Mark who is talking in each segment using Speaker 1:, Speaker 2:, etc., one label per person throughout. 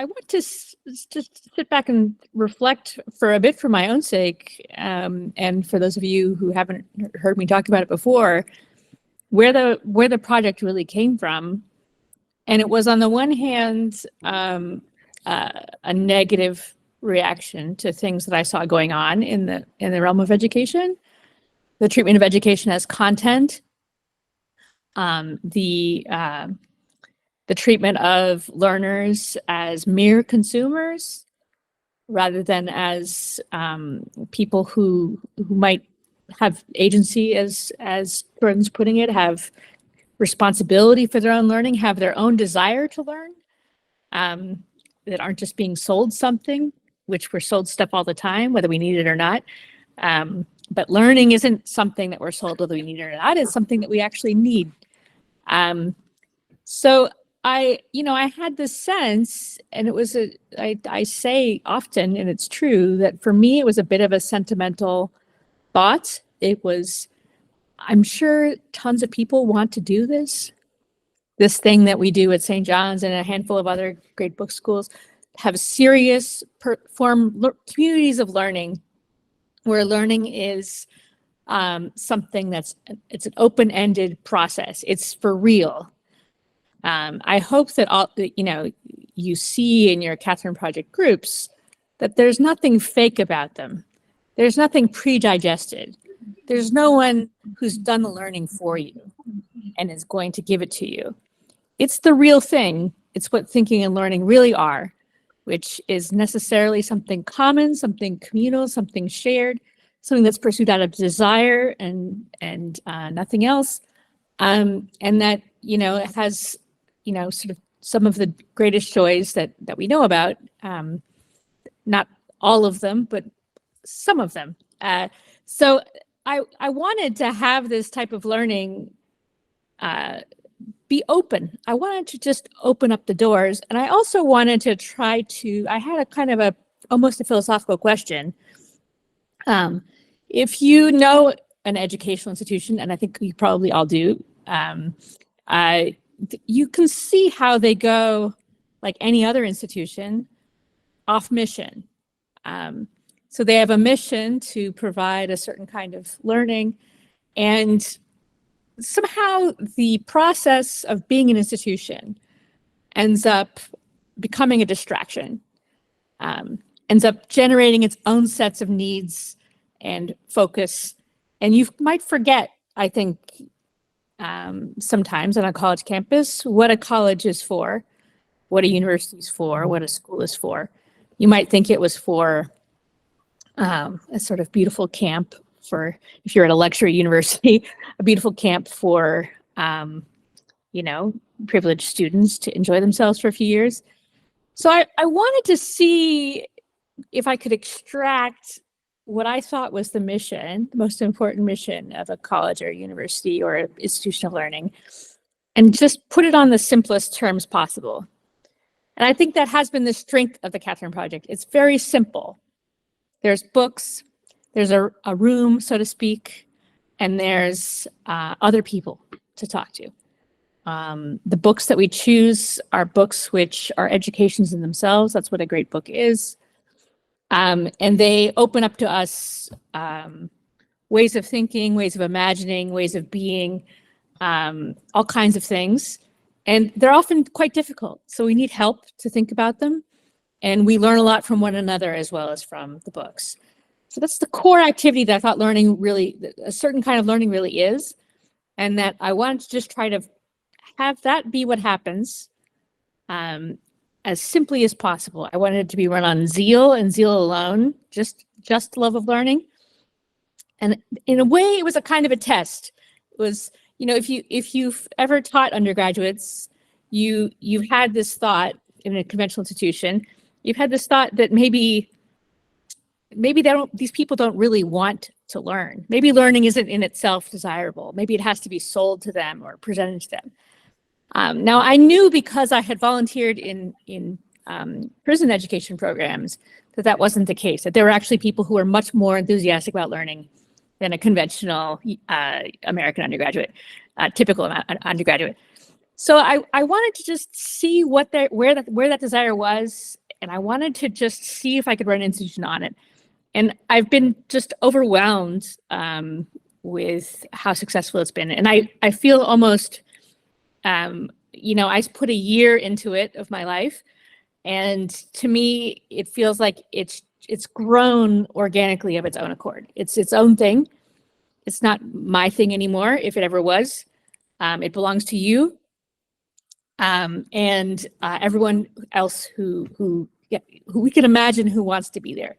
Speaker 1: I want to just sit back and reflect for a bit for my own sake, and for those of you who haven't heard me talk about it before, where the project really came from. And it was, on the one hand, a negative reaction to things that I saw going on in the realm of education, the treatment of education as content, the treatment of learners as mere consumers rather than as people who might have agency, as Jordan's putting it, have responsibility for their own learning, have their own desire to learn, that aren't just being sold something, which we're sold stuff all the time, whether we need it or not. But learning isn't something that we're sold whether we need it or not. It's something that we actually need. So I had this sense, and it was I say often, and it's true, that for me, it was a bit of a sentimental thought. It was, I'm sure tons of people want to do this thing that we do at St. John's and a handful of other great book schools, have serious communities of learning, where learning is something it's an open-ended process. It's for real. I hope that you see in your Catherine Project groups that there's nothing fake about them. There's nothing pre-digested. There's no one who's done the learning for you and is going to give it to you. It's the real thing. It's what thinking and learning really are, which is necessarily something common, something communal, something shared, something that's pursued out of desire and nothing else. And that, it has, sort of some of the greatest joys that we know about, not all of them, but some of them. So I wanted to have this type of learning be open. I wanted to just open up the doors. And I also wanted to I had a kind of almost a philosophical question. If you know an educational institution, and I think you probably all do, you can see how they go, like any other institution, off mission. So they have a mission to provide a certain kind of learning, and somehow the process of being an institution ends up becoming a distraction, ends up generating its own sets of needs and focus. And you might forget, I think, sometimes on a college campus, what a college is for, what a university is for, what a school is for. You might think it was for a sort of beautiful camp for, if you're at a luxury university, a beautiful camp for, privileged students to enjoy themselves for a few years. So I wanted to see if I could extract what I thought was the mission, the most important mission of a college or university or institution of learning, and just put it on the simplest terms possible. And I think that has been the strength of the Catherine Project. It's very simple. There's books, there's a room, so to speak, and there's other people to talk to. The books that we choose are books which are educations in themselves. That's what a great book is. And they open up to us ways of thinking, ways of imagining, ways of being, all kinds of things. And they're often quite difficult. So we need help to think about them. And we learn a lot from one another as well as from the books. So that's the core activity that I thought learning really, a certain kind of learning really is. And that I wanted to just try to have that be what happens as simply as possible. I wanted it to be run on zeal and zeal alone, just love of learning. And in a way, it was a kind of a test. It was, if you've ever taught undergraduates, you've had this thought in a conventional institution. You've had this thought that maybe these people don't really want to learn. Maybe learning isn't in itself desirable. Maybe it has to be sold to them or presented to them. Now, I knew, because I had volunteered in prison education programs, that wasn't the case, that there were actually people who were much more enthusiastic about learning than a conventional American undergraduate, typical undergraduate. So I wanted to just see where that desire was, and I wanted to just see if I could run an institution on it. And I've been just overwhelmed with how successful it's been. And I feel almost, I put a year into it of my life, and to me, it feels like it's grown organically of its own accord. It's its own thing. It's not my thing anymore, if it ever was. It belongs to you. And everyone else who we can imagine who wants to be there.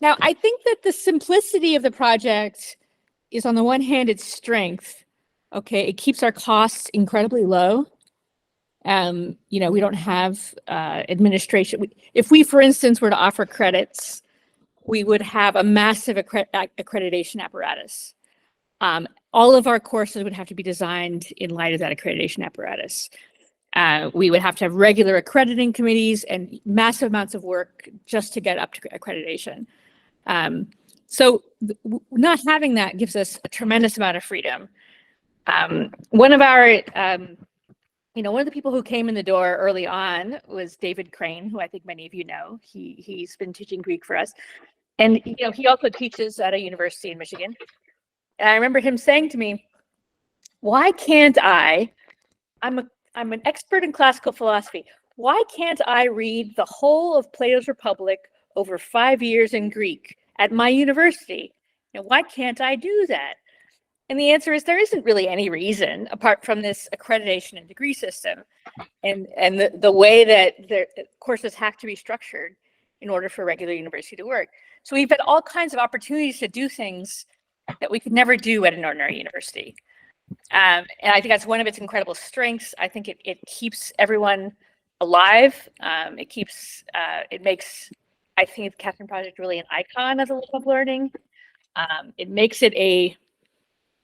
Speaker 1: Now, I think that the simplicity of the project is, on the one hand, its strength. Okay, it keeps our costs incredibly low. We don't have administration. If we, for instance, were to offer credits, we would have a massive accreditation apparatus. All of our courses would have to be designed in light of that accreditation apparatus. We would have to have regular accrediting committees and massive amounts of work just to get up to accreditation. So not having that gives us a tremendous amount of freedom. One of the people who came in the door early on was David Crane, who I think many of you know. He's been teaching Greek for us. And he also teaches at a university in Michigan. And I remember him saying to me, why can't I'm an expert in classical philosophy. Why can't I read the whole of Plato's Republic over 5 years in Greek at my university? Why can't I do that? And the answer is there isn't really any reason apart from this accreditation and degree system and the way that the courses have to be structured in order for a regular university to work. So we've had all kinds of opportunities to do things that we could never do at an ordinary university. And I think that's one of its incredible strengths. I think it keeps everyone alive. It makes, I think, the Catherine Project really an icon of the love of learning. It makes it a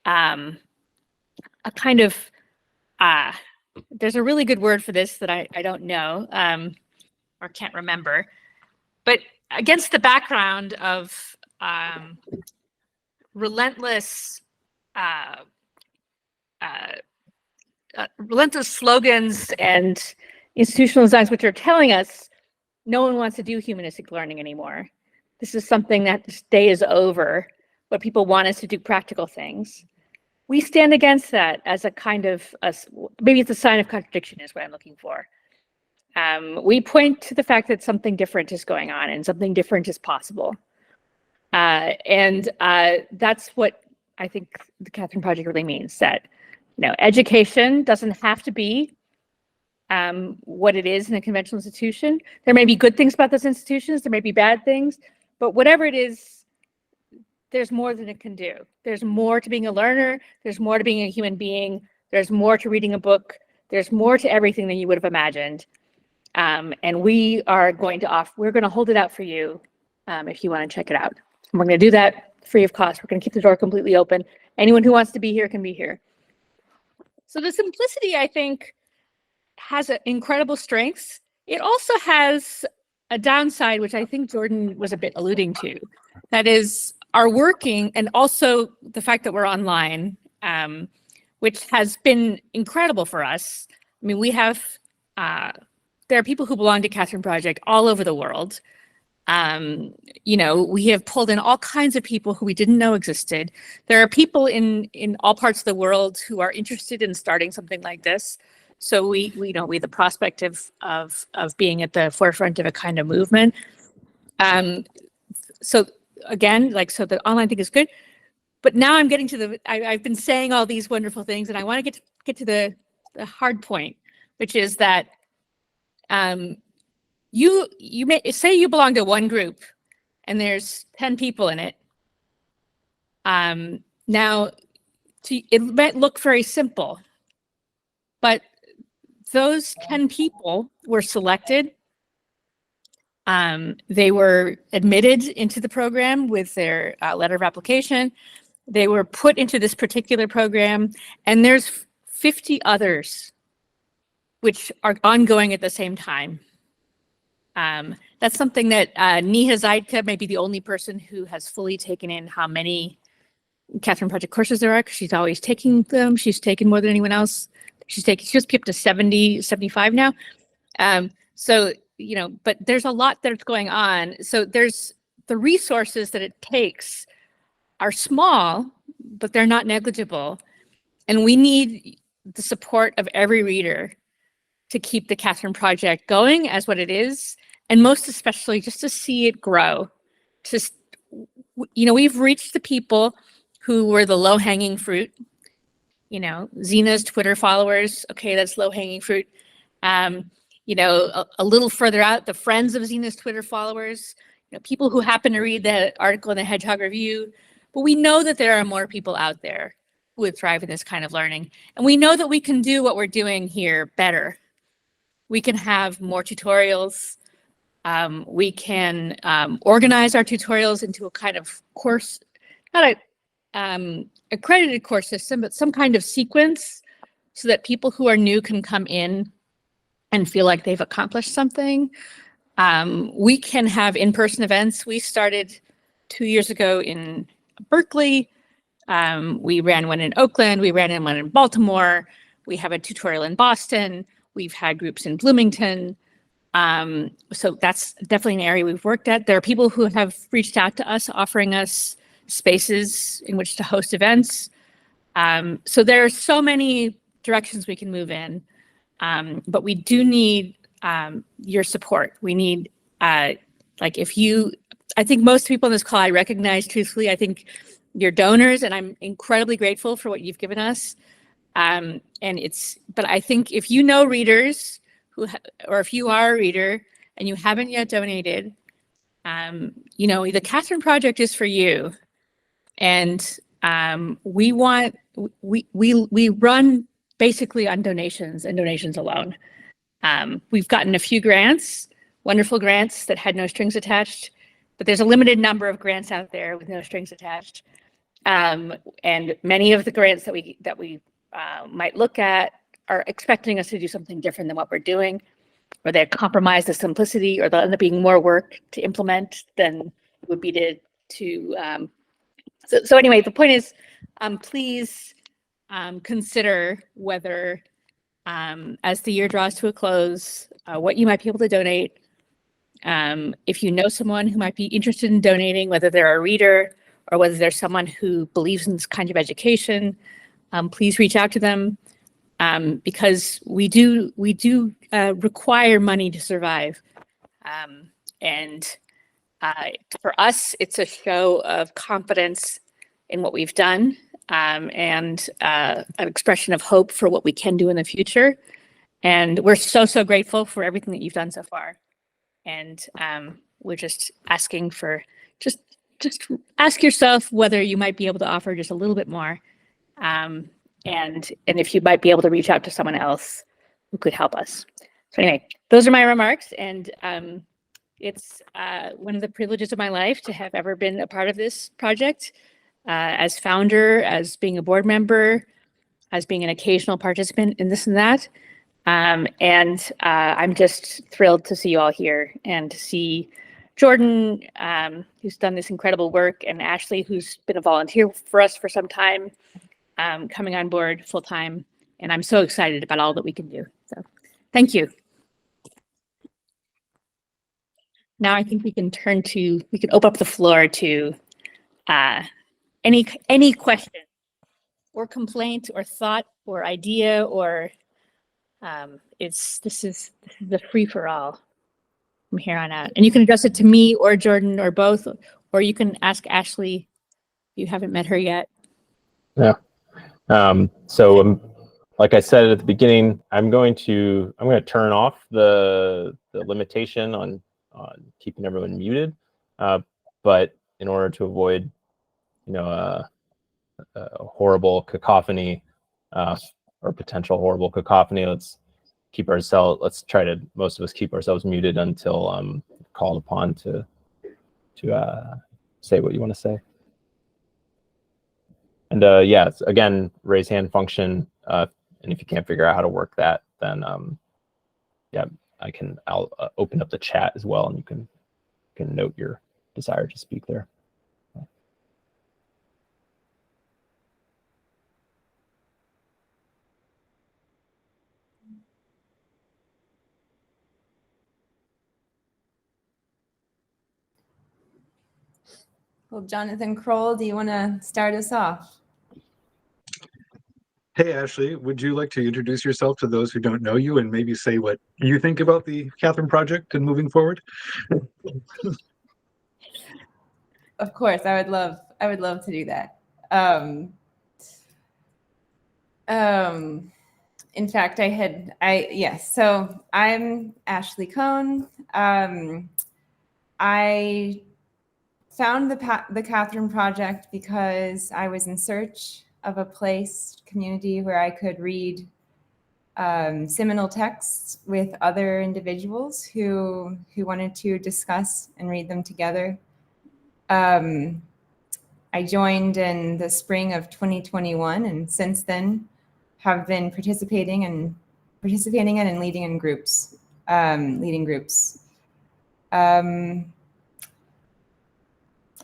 Speaker 1: kind of, there's a really good word for this that I don't know or can't remember, but against the background of relentless slogans and institutional designs which are telling us no one wants to do humanistic learning anymore. This is something that this day is over. What people want is to do practical things. We stand against that as a kind of, maybe it's a sign of contradiction is what I'm looking for. We point to the fact that something different is going on and something different is possible. And that's what I think the Catherine Project really means, that education doesn't have to be what it is in a conventional institution. There may be good things about those institutions, there may be bad things, but whatever it is, there's more than it can do. There's more to being a learner, there's more to being a human being, there's more to reading a book, there's more to everything than you would have imagined. And we're going to hold it out for you if you want to check it out. And we're going to do that free of cost. We're going to keep the door completely open. Anyone who wants to be here can be here. So the simplicity, I think, has incredible strengths. It also has a downside, which I think Jordan was a bit alluding to. That is our working, and also the fact that we're online, which has been incredible for us. I mean, we have, there are people who belong to Catherine Project all over the world. We have pulled in all kinds of people who we didn't know existed. There are people in all parts of the world who are interested in starting something like this. So we have the prospect of being at the forefront of a kind of movement. So again, so the online thing is good, but now I'm getting to I've been saying all these wonderful things, and I want to get to the hard point, which is that you may say you belong to one group and there's 10 people in it. Now, it might look very simple, but those 10 people were selected. They were admitted into the program with their letter of application. They were put into this particular program, and there's 50 others which are ongoing at the same time. That's something that Neha Zaidka may be the only person who has fully taken in how many Catherine Project courses there are, because she's always taking them. She's taken more than anyone else. She's supposed to be up to 70, 75 now. So, but there's a lot that's going on. So there's the resources that it takes are small, but they're not negligible. And we need the support of every reader to keep the Catherine Project going as what it is, and most especially just to see it grow. Just, we've reached the people who were the low-hanging fruit. Zena's Twitter followers, okay, that's low-hanging fruit. A little further out, the friends of Zena's Twitter followers, people who happen to read the article in the Hedgehog Review. But we know that there are more people out there who would thrive in this kind of learning. And we know that we can do what we're doing here better. We can have more tutorials. We can organize our tutorials into a kind of course, not a accredited course system, but some kind of sequence so that people who are new can come in and feel like they've accomplished something. We can have in-person events. We started 2 years ago in Berkeley. We ran one in Oakland. We ran one in Baltimore. We have a tutorial in Boston. We've had groups in Bloomington. So that's definitely an area we've worked at. There are people who have reached out to us offering us spaces in which to host events. So there are so many directions we can move in, but we do need your support. We need, I think most people in this call I recognize truthfully. I think you're donors, and I'm incredibly grateful for what you've given us. But I think if you know readers or if you are a reader and you haven't yet donated, the Catherine Project is for you. And we run basically on donations and donations alone. We've gotten a few grants, wonderful grants that had no strings attached, but there's a limited number of grants out there with no strings attached. And many of the grants that we might look at are expecting us to do something different than what we're doing, or they compromise the simplicity, or they'll end up being more work to implement than it would be to so anyway, the point is, please consider whether, as the year draws to a close, what you might be able to donate. If you know someone who might be interested in donating, whether they're a reader or whether there's someone who believes in this kind of education, please reach out to them, because we do require money to survive. And for us, it's a show of confidence in what we've done, and an expression of hope for what we can do in the future. And we're so grateful for everything that you've done so far. And we're just asking for, just ask yourself whether you might be able to offer just a little bit more. And if you might be able to reach out to someone else who could help us. So anyway, those are my remarks. And it's one of the privileges of my life to have ever been a part of this project, as founder, as being a board member, as being an occasional participant in this and that. And I'm just thrilled to see you all here and to see Jordan, who's done this incredible work, and Ashley, who's been a volunteer for us for some time, coming on board full time. And I'm so excited about all that we can do. So thank you. Now I think we can open up the floor to any question or complaint or thought or idea, or this is the free for all from here on out. And you can address it to me or Jordan or both, or you can ask Ashley if you haven't met her yet.
Speaker 2: Yeah. Like I said at the beginning, I'm going to turn off the limitation on keeping everyone muted, but in order to avoid a horrible cacophony, or potential horrible cacophony, let's try to, most of us, keep ourselves muted until called upon to say what you want to say. And yeah, again, raise hand function, and if you can't figure out how to work that, then yeah, I'll open up the chat as well, and you can note your desire to speak there.
Speaker 3: Well, Jonathan Kroll, do you want to start us off?
Speaker 4: Hey, Ashley, would you like to introduce yourself to those who don't know you and maybe say what you think about the Catherine Project and moving forward?
Speaker 3: Of course, I would love to do that. In fact, yes. So I'm Ashley Cohn. I found the Catherine Project because I was in search of a community where I could read seminal texts with other individuals who wanted to discuss and read them together. I joined in the spring of 2021, and since then have been participating in and leading groups.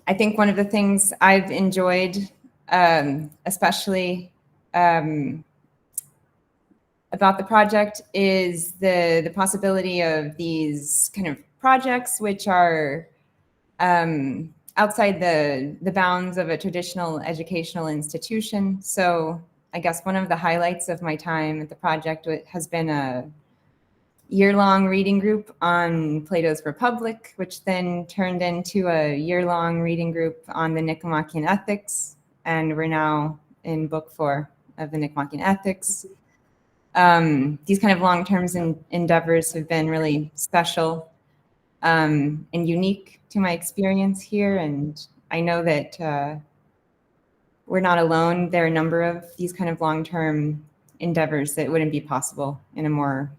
Speaker 3: I think one of the things I've enjoyed, especially about the project, is the possibility of these kind of projects which are outside the bounds of a traditional educational institution. So I guess one of the highlights of my time at the project has been a year-long reading group on Plato's Republic, which then turned into a year-long reading group on the Nicomachean Ethics, and we're now in book 4 of the Nicomachean Ethics. These kind of long-term endeavors have been really special and unique to my experience here, and I know that we're not alone. There are a number of these kind of long-term endeavors that wouldn't be possible in a more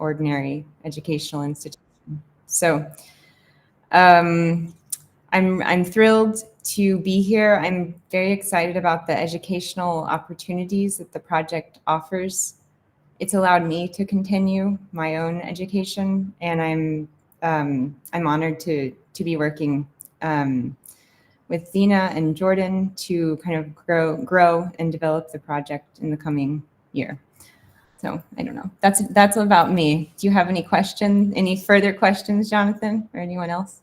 Speaker 3: ordinary educational institution. So I'm thrilled to be here. I'm very excited about the educational opportunities that the project offers. It's allowed me to continue my own education, and I'm honored to be working with Zena and Jordan to kind of grow and develop the project in the coming year. So I don't know. That's about me. Do you have any further questions, Jonathan, or anyone else?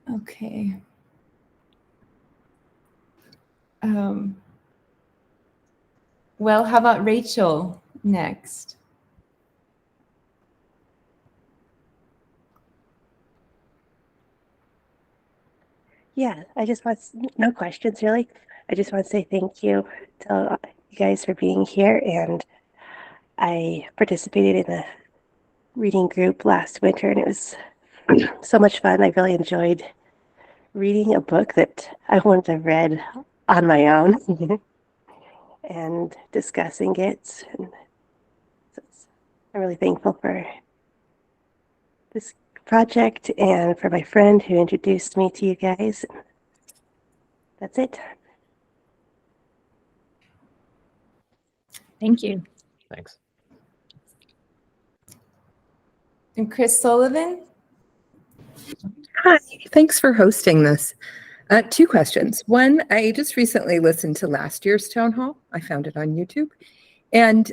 Speaker 3: Okay. Well, how about Rachel next?
Speaker 5: Yeah, no questions really. I just want to say thank you to you guys for being here. And I participated in a reading group last winter, and it was so much fun. I really enjoyed reading a book that I wouldn't have read on my own and discussing it. And so I'm really thankful for this project and for my friend who introduced me to you guys. That's it.
Speaker 1: Thank you.
Speaker 2: Thanks.
Speaker 3: And Chris Sullivan?
Speaker 6: Hi, thanks for hosting this. 2 questions. One, I just recently listened to last year's town hall. I found it on YouTube. And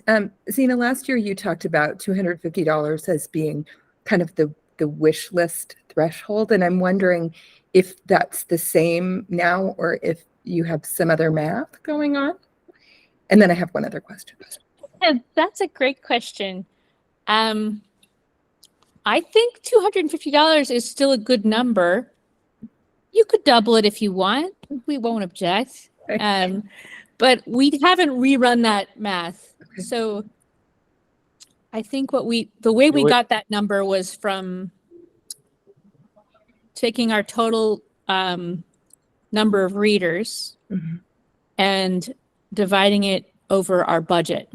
Speaker 6: Zena, last year you talked about $250 as being kind of the wish list threshold. And I'm wondering if that's the same now or if you have some other math going on. And then I have one other question.
Speaker 1: Yeah, that's a great question. I think $250 is still a good number. You could double it if you want. We won't object. But we haven't rerun that math.
Speaker 6: Okay.
Speaker 1: So I think the way we got that number was from taking our total number of readers and dividing it over our budget.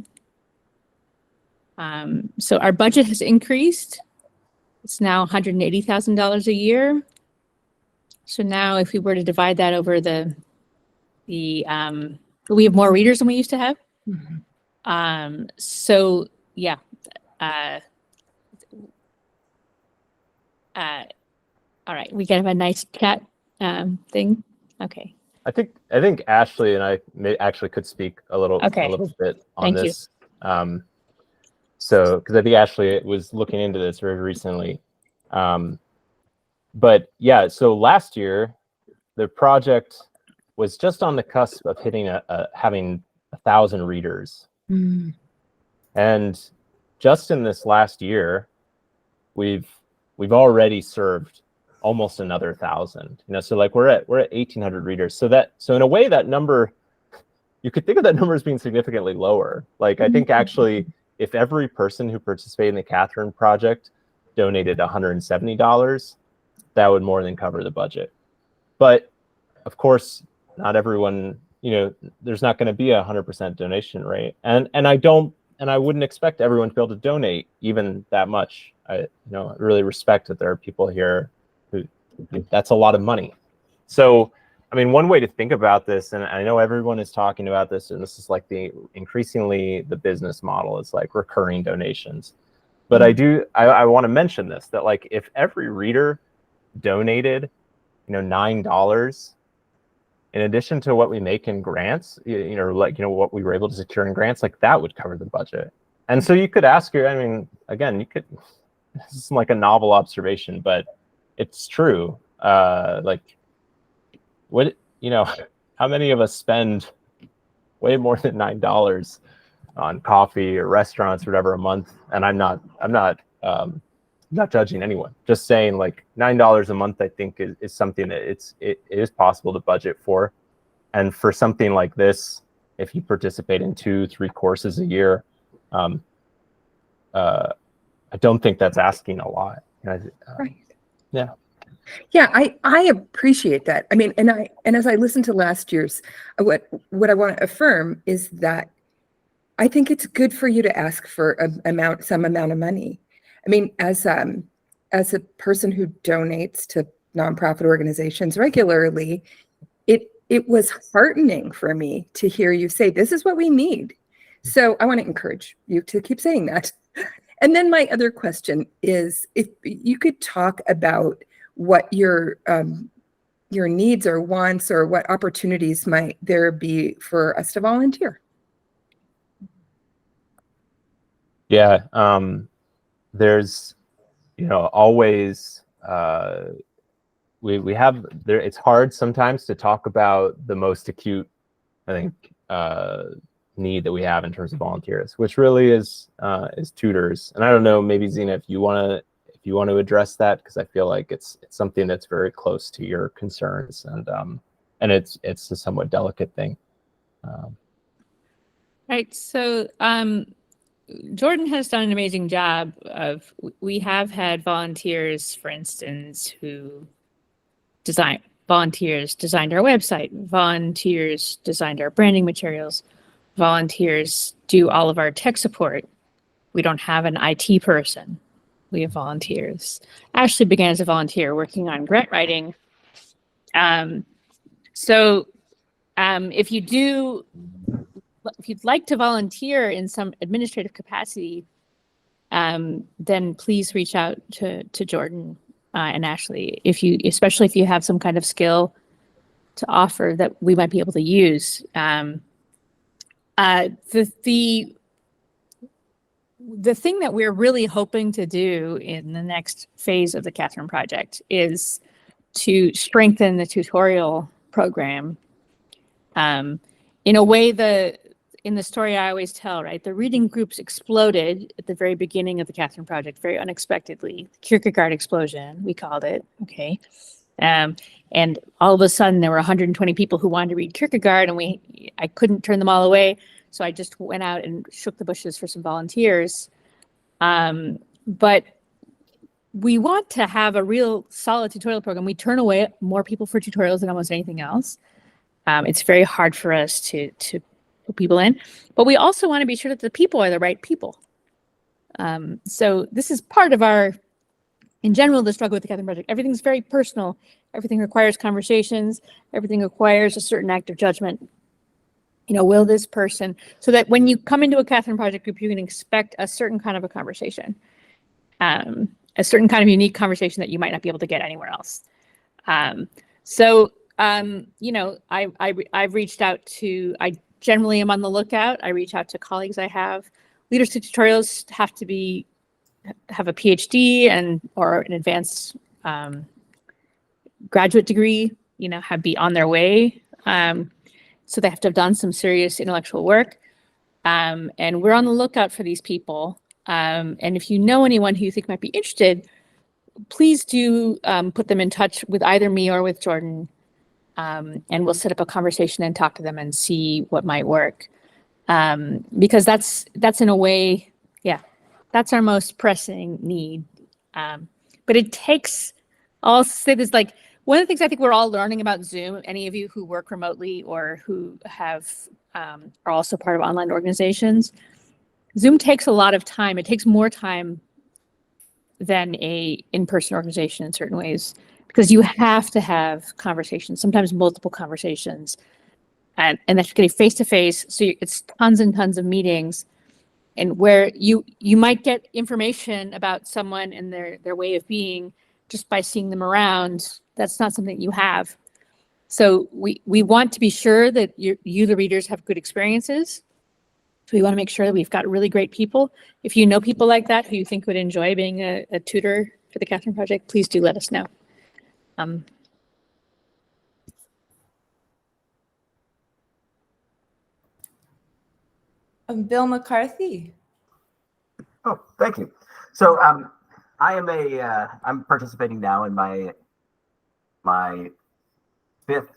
Speaker 1: So our budget has increased. It's now $180,000 a year. So now if we were to divide that over we have more readers than we used to have. So yeah. All right, we can have a nice chat thing. Okay.
Speaker 2: I think Ashley and I actually could speak a little bit on
Speaker 1: Thank you.
Speaker 2: this. So, because I think Ashley was looking into this very recently. But yeah, so last year, the project was just on the cusp of hitting having 1,000 readers.
Speaker 6: Mm.
Speaker 2: And just in this last year, we've already served almost another 1,000. You know, so like we're at 1,800 readers. So in a way, that number, you could think of that number as being significantly lower. Like I think actually, if every person who participated in the Catherine project donated $170, that would more than cover the budget. But of course, not everyone, you know, there's not going to be 100% donation rate, and I wouldn't expect everyone to be able to donate even that much. I really respect that there are people here who, that's a lot of money. So, I mean, one way to think about this, and I know everyone is talking about this, and this is like increasingly the business model is like recurring donations. But I want to mention this, that like if every reader donated, $9, in addition to what we make in grants, what we were able to secure in grants, like that would cover the budget. And so you could ask again, this is like a novel observation, but it's true. Like, what, how many of us spend way more than $9 on coffee or restaurants or whatever a month? And I'm not judging anyone, just saying like $9 a month, I think is something that it is possible to budget for. And for something like this, if you participate in 2-3 courses a year, I don't think that's asking a lot.
Speaker 6: Right.
Speaker 2: Yeah.
Speaker 6: Yeah, I appreciate that. I mean, and as I listened to last year's, what I want to affirm is that I think it's good for you to ask for some amount of money. I mean, as a person who donates to nonprofit organizations regularly, it was heartening for me to hear you say, this is what we need. So I want to encourage you to keep saying that. And then my other question is, if you could talk about what your needs or wants, or what opportunities might there be for us to volunteer?
Speaker 2: Yeah, there's, always, we have there. It's hard sometimes to talk about the most acute, I think, need that we have in terms of volunteers, which really is tutors. And I don't know, maybe Zena, if you want to address that, because I feel like it's something that's very close to your concerns, and it's a somewhat delicate thing.
Speaker 1: Right. So Jordan has done an amazing job we have had volunteers, for instance, who designed our website, volunteers designed our branding materials, volunteers do all of our tech support. We don't have an IT person. We have volunteers. Ashley began as a volunteer working on grant writing. If you'd like to volunteer in some administrative capacity, then please reach out to Jordan and Ashley. Especially if you have some kind of skill to offer that we might be able to use. The thing that we're really hoping to do in the next phase of the Catherine Project is to strengthen the tutorial program. In a way, in the story I always tell, right, the reading groups exploded at the very beginning of the Catherine Project, very unexpectedly. Kierkegaard explosion, we called it, okay? And all of a sudden, there were 120 people who wanted to read Kierkegaard, and I couldn't turn them all away. So I just went out and shook the bushes for some volunteers. But we want to have a real solid tutorial program. We turn away more people for tutorials than almost anything else. It's very hard for us to put people in, but we also want to be sure that the people are the right people. So this is part of in general, the struggle with the Catherine Project. Everything's very personal. Everything requires conversations. Everything requires a certain act of judgment. Will this person, so that when you come into a Catherine Project group, you can expect a certain kind of a conversation, a certain kind of unique conversation that you might not be able to get anywhere else. I've reached out to, I generally am on the lookout. I reach out to colleagues I have leaders to tutorials have to have a PhD or an advanced graduate degree, be on their way. So they have to have done some serious intellectual work. And we're on the lookout for these people. And if you know anyone who you think might be interested, please do put them in touch with either me or with Jordan. And we'll set up a conversation and talk to them and see what might work. Because that's in a way, that's our most pressing need. But it takes, I'll say this, like, one of the things I think we're all learning about Zoom, any of you who work remotely or who are also part of online organizations, Zoom takes a lot of time. It takes more time than a in-person organization in certain ways, because you have to have conversations, sometimes multiple conversations, and that's getting face-to-face. So it's tons and tons of meetings, and where you might get information about someone and their way of being just by seeing them around. That's not something you have. So we want to be sure that you, the readers, have good experiences. So we want to make sure that we've got really great people. If you know people like that who you think would enjoy being a tutor for the Catherine Project, please do let us know.
Speaker 3: Bill McCarthy.
Speaker 7: Oh, thank you. So I'm participating now in my fifth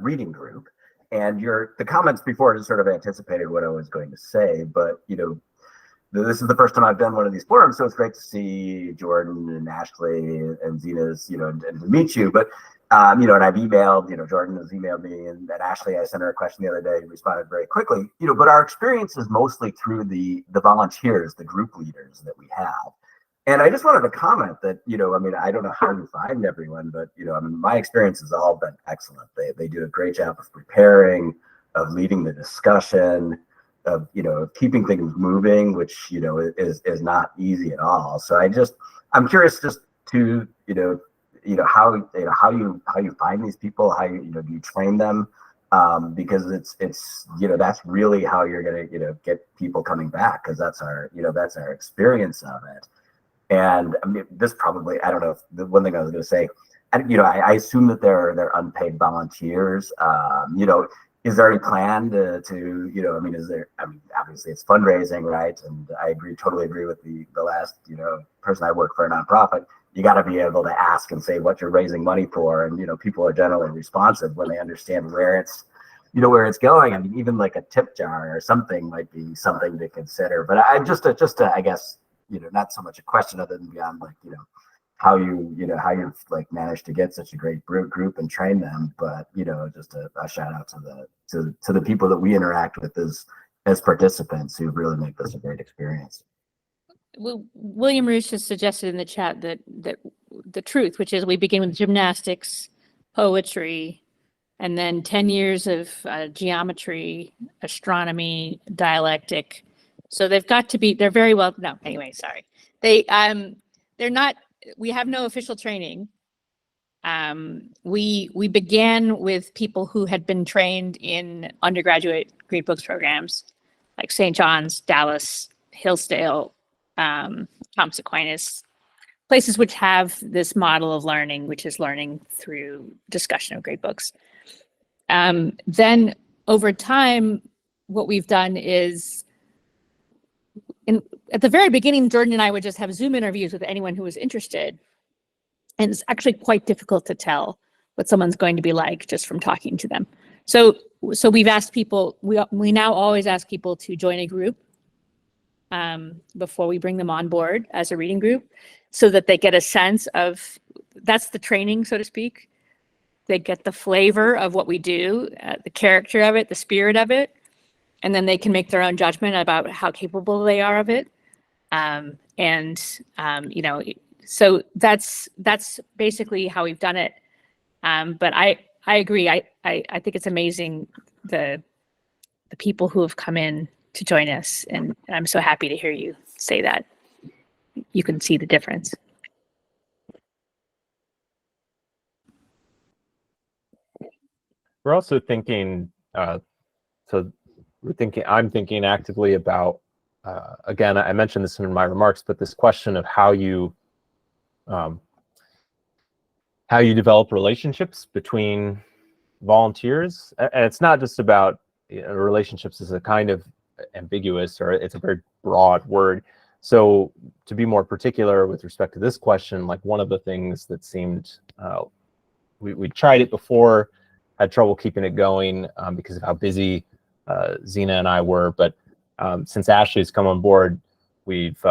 Speaker 7: reading group, and the comments before just sort of anticipated what I was going to say, but this is the first time I've done one of these forums, so it's great to see Jordan and Ashley and Zena's, and to meet you. But and I've emailed, Jordan has emailed me, and Ashley, I sent her a question the other day and responded very quickly. But our experience is mostly through the volunteers, the group leaders that we have. And I just wanted to comment that, I don't know how you find everyone, but, my experience has all been excellent. They do a great job of preparing, of leading the discussion, of keeping things moving, which is not easy at all. So I'm curious just to how you find these people, how do you train them, because it's that's really how you're gonna get people coming back, because that's our experience of it. And I mean, this probably, I don't know if the one thing I was going to say, I assume that they're unpaid volunteers. Is there any plan to obviously it's fundraising, right? And I totally agree with the last, person. I work for a nonprofit. You got to be able to ask and say what you're raising money for. And, people are generally responsive when they understand where it's going. I mean, even like a tip jar or something might be something to consider. But I just I guess, not so much a question other than beyond like, how you've like managed to get such a great group and train them. But, just a shout out to the people that we interact with as participants who really make this a great experience.
Speaker 1: Well, William Roosh has suggested in the chat that the truth, which is we begin with gymnastics, poetry, and then 10 years of geometry, astronomy, dialectic. So they've got to be, they're very well, no, anyway, sorry. They're not, we have no official training. We began with people who had been trained in undergraduate Green Books programs, like St. John's, Dallas, Hillsdale, Thomas Aquinas, places which have this model of learning, which is learning through discussion of great books. Then over time, what we've done is, at the very beginning, Jordan and I would just have Zoom interviews with anyone who was interested. And it's actually quite difficult to tell what someone's going to be like just from talking to them. So we've asked people, we now always ask people to join a group before we bring them on board as a reading group, so that they get a sense of, that's the training, so to speak. They get the flavor of what we do, the character of it, the spirit of it, and then they can make their own judgment about how capable they are of it. So that's basically how we've done it. But I agree. I think it's amazing the people who have come in to join us, and I'm so happy to hear you say that. You can see the difference.
Speaker 2: We're also thinking, I'm thinking actively about again, I mentioned this in my remarks, but this question of how you develop relationships between volunteers, and it's not just about, relationships is a kind of ambiguous, or it's a very broad word. So to be more particular with respect to this question, like one of the things that seemed, we tried it before, had trouble keeping it going because of how busy Zena and I were, but since Ashley's come on board, we've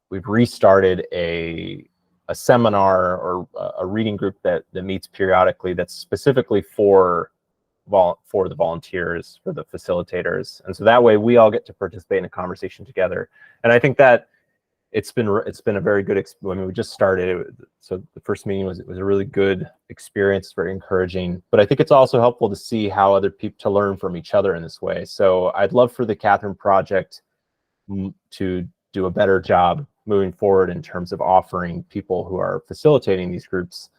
Speaker 2: restarted a seminar or a reading group that meets periodically, that's specifically for the volunteers, for the facilitators, and so that way we all get to participate in a conversation together. And I think that it's been a very good. I mean, we just started it, so the first meeting was a really good experience, very encouraging. But I think it's also helpful to see how other people, to learn from each other in this way. So I'd love for the Catherine Project to do a better job moving forward in terms of offering people who are facilitating these groups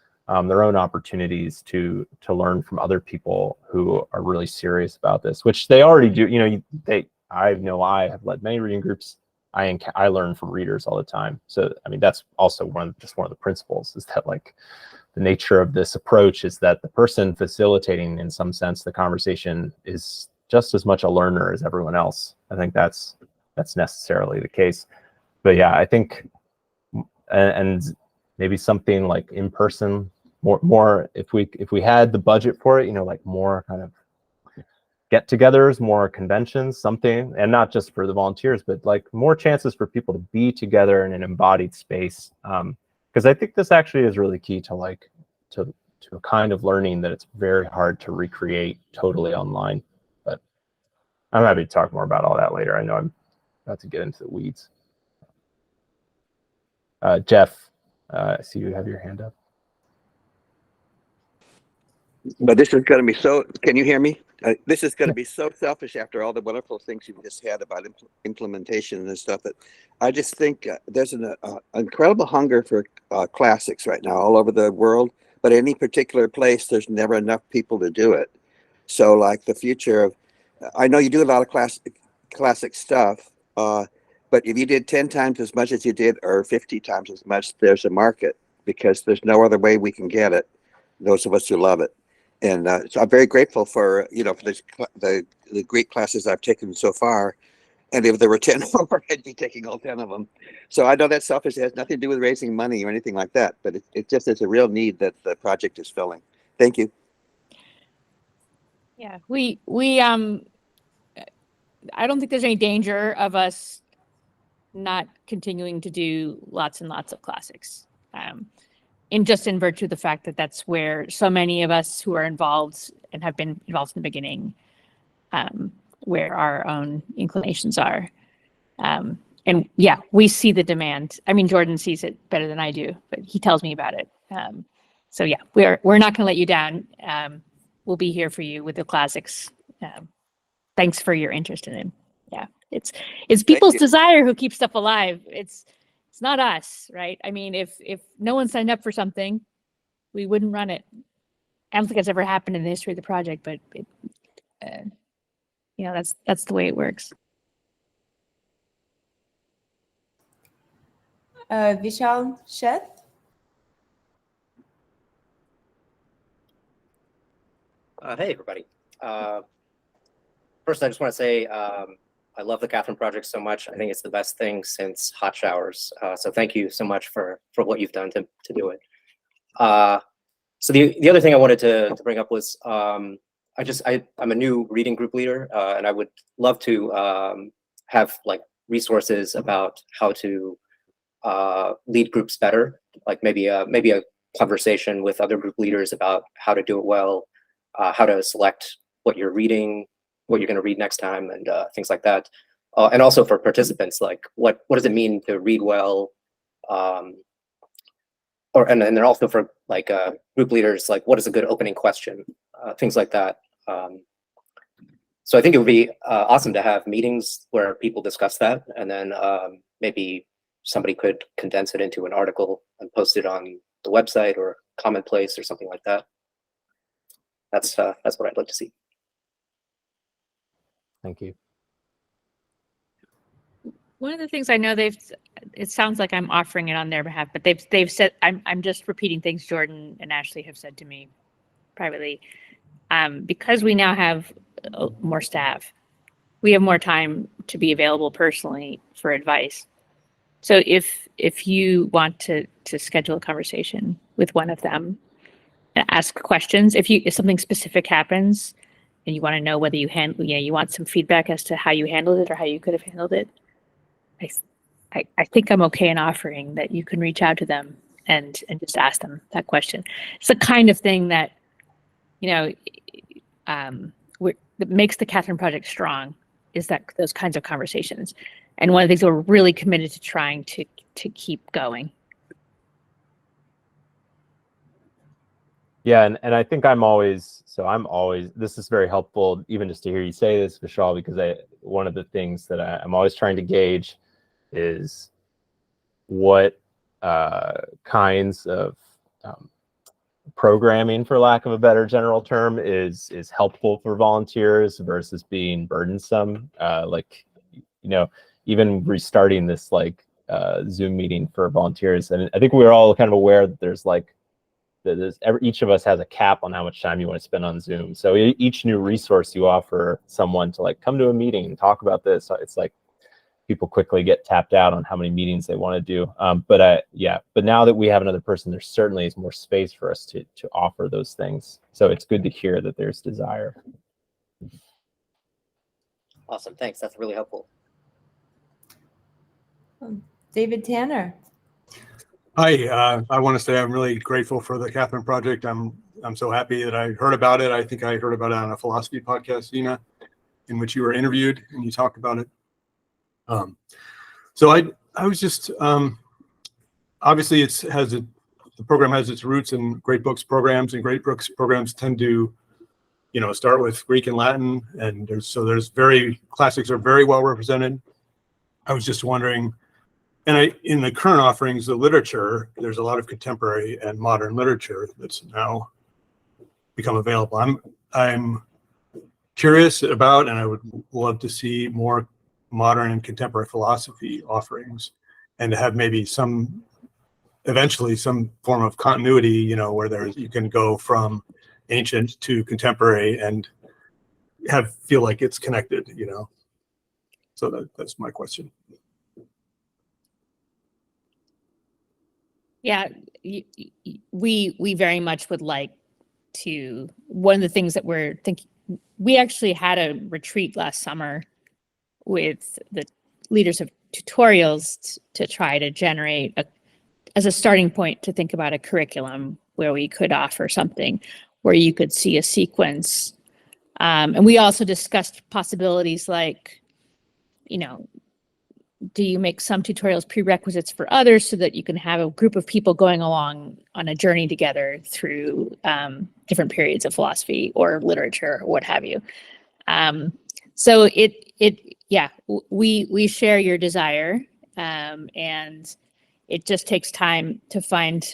Speaker 2: their own opportunities to learn from other people who are really serious about this, which they already do. I have led many reading groups. I learn from readers all the time. So I mean, that's also one of the principles, is that like the nature of this approach is that the person facilitating, in some sense, the conversation is just as much a learner as everyone else. I think that's necessarily the case. But yeah, I think, and maybe something like in person, more if we had the budget for it, like more kind of get-togethers, more conventions, something, and not just for the volunteers, but like more chances for people to be together in an embodied space. Because I think this actually is really key to a kind of learning that it's very hard to recreate totally online. But I'm happy to talk more about all that later. I know I'm about to get into the weeds. Jeff, I see you have your hand up.
Speaker 8: But this is going to be so, can you hear me? This is going to be so selfish after all the wonderful things you've just had about implementation and stuff, that I just think there's an incredible hunger for classics right now all over the world, but any particular place, there's never enough people to do it. So like the future of, I know you do a lot of classic stuff, but if you did 10 times as much as you did, or 50 times as much, there's a market, because there's no other way we can get it, those of us who love it. And so I'm very grateful for, for the Greek classes I've taken so far. And if there were 10 more, I'd be taking all 10 of them. So I know that's selfish. It has nothing to do with raising money or anything like that, but it just is a real need that the project is filling. Thank you.
Speaker 1: Yeah, I don't think there's any danger of us not continuing to do lots and lots of classics. In virtue of the fact that that's where so many of us who are involved and have been involved in the beginning, where our own inclinations are. And yeah, we see the demand. I mean, Jordan sees it better than I do, but he tells me about it. So yeah, we're not going to let you down. We'll be here for you with the classics. Thanks for your interest in it. Yeah, it's people's desire who keeps stuff alive. It's not us, right? I mean, if no one signed up for something, we wouldn't run it. I don't think that's ever happened in the history of the project, but that's the way it works.
Speaker 3: Vishal Sheth.
Speaker 9: Hey, everybody. First, I just want to say I love the Catherine Project so much. I think it's the best thing since hot showers. So thank you so much for what you've done to do it. So the other thing I wanted to bring up was I'm a new reading group leader, and I would love to have like resources about how to lead groups better, like maybe a conversation with other group leaders about how to do it well, how to select what you're reading, what you're going to read next time, and things like that. And also for participants, like what does it mean to read well? And then also for like group leaders, like what is a good opening question? Things like that. So I think it would be awesome to have meetings where people discuss that, and then maybe somebody could condense it into an article and post it on the website or comment place or something like that. That's what I'd like to see.
Speaker 2: Thank you.
Speaker 1: One of the things I know it sounds like I'm offering it on their behalf, but they've said, I'm just repeating things Jordan and Ashley have said to me privately. Because we now have more staff, we have more time to be available personally for advice. So if you want to schedule a conversation with one of them and ask questions, if something specific happens and you want to know whether you want some feedback as to how you handled it or how you could have handled it, I think I'm okay in offering that you can reach out to them and just ask them that question. It's the kind of thing that, that makes the Catherine Project strong, is that those kinds of conversations. And one of the things we're really committed to trying to keep going.
Speaker 2: Yeah, and I think this is very helpful, even just to hear you say this, Vishal, because one of the things that I'm always trying to gauge is what kinds of programming, for lack of a better general term, is helpful for volunteers versus being burdensome. Even restarting this Zoom meeting for volunteers, and I think we're all kind of aware that each of us has a cap on how much time you want to spend on Zoom. So each new resource you offer someone to come to a meeting and talk about this, it's like people quickly get tapped out on how many meetings they want to do. But now that we have another person, there certainly is more space for us to offer those things. So it's good to hear that there's desire.
Speaker 9: Awesome, thanks. That's really helpful.
Speaker 3: David Tanner.
Speaker 10: Hi, I want to say I'm really grateful for the Catherine Project. I'm so happy that I heard about it. I think I heard about it on a philosophy podcast, Zena, in which you were interviewed and you talked about it. So I was just obviously the program has its roots in great books programs, and great books programs tend to start with Greek and Latin, and there's classics are very well represented. I was just wondering. And in the current offerings, the literature, there's a lot of contemporary and modern literature that's now become available. I'm curious about, and I would love to see more modern and contemporary philosophy offerings, and to have maybe eventually some form of continuity, where you can go from ancient to contemporary and feel like it's connected, So that's my question.
Speaker 1: Yeah, we very much would like to. One of the things that we're thinking, we actually had a retreat last summer with the leaders of tutorials to try to generate as a starting point to think about a curriculum where we could offer something where you could see a sequence. And we also discussed possibilities like, do you make some tutorials prerequisites for others so that you can have a group of people going along on a journey together through different periods of philosophy or literature or what have you. So we share your desire, and it just takes time to find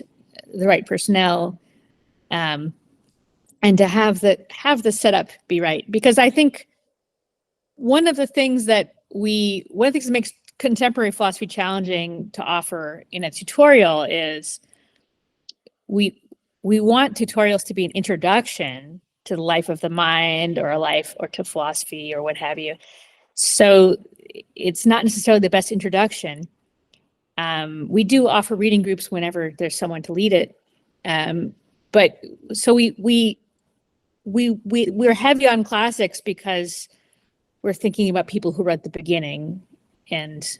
Speaker 1: the right personnel, and to have the setup be right. Because I think one of the things that makes contemporary philosophy challenging to offer in a tutorial is we want tutorials to be an introduction to the life of the mind or to philosophy or what have you. So it's not necessarily the best introduction. We do offer reading groups whenever there's someone to lead it. But so we're heavy on classics because we're thinking about people who read the beginning, and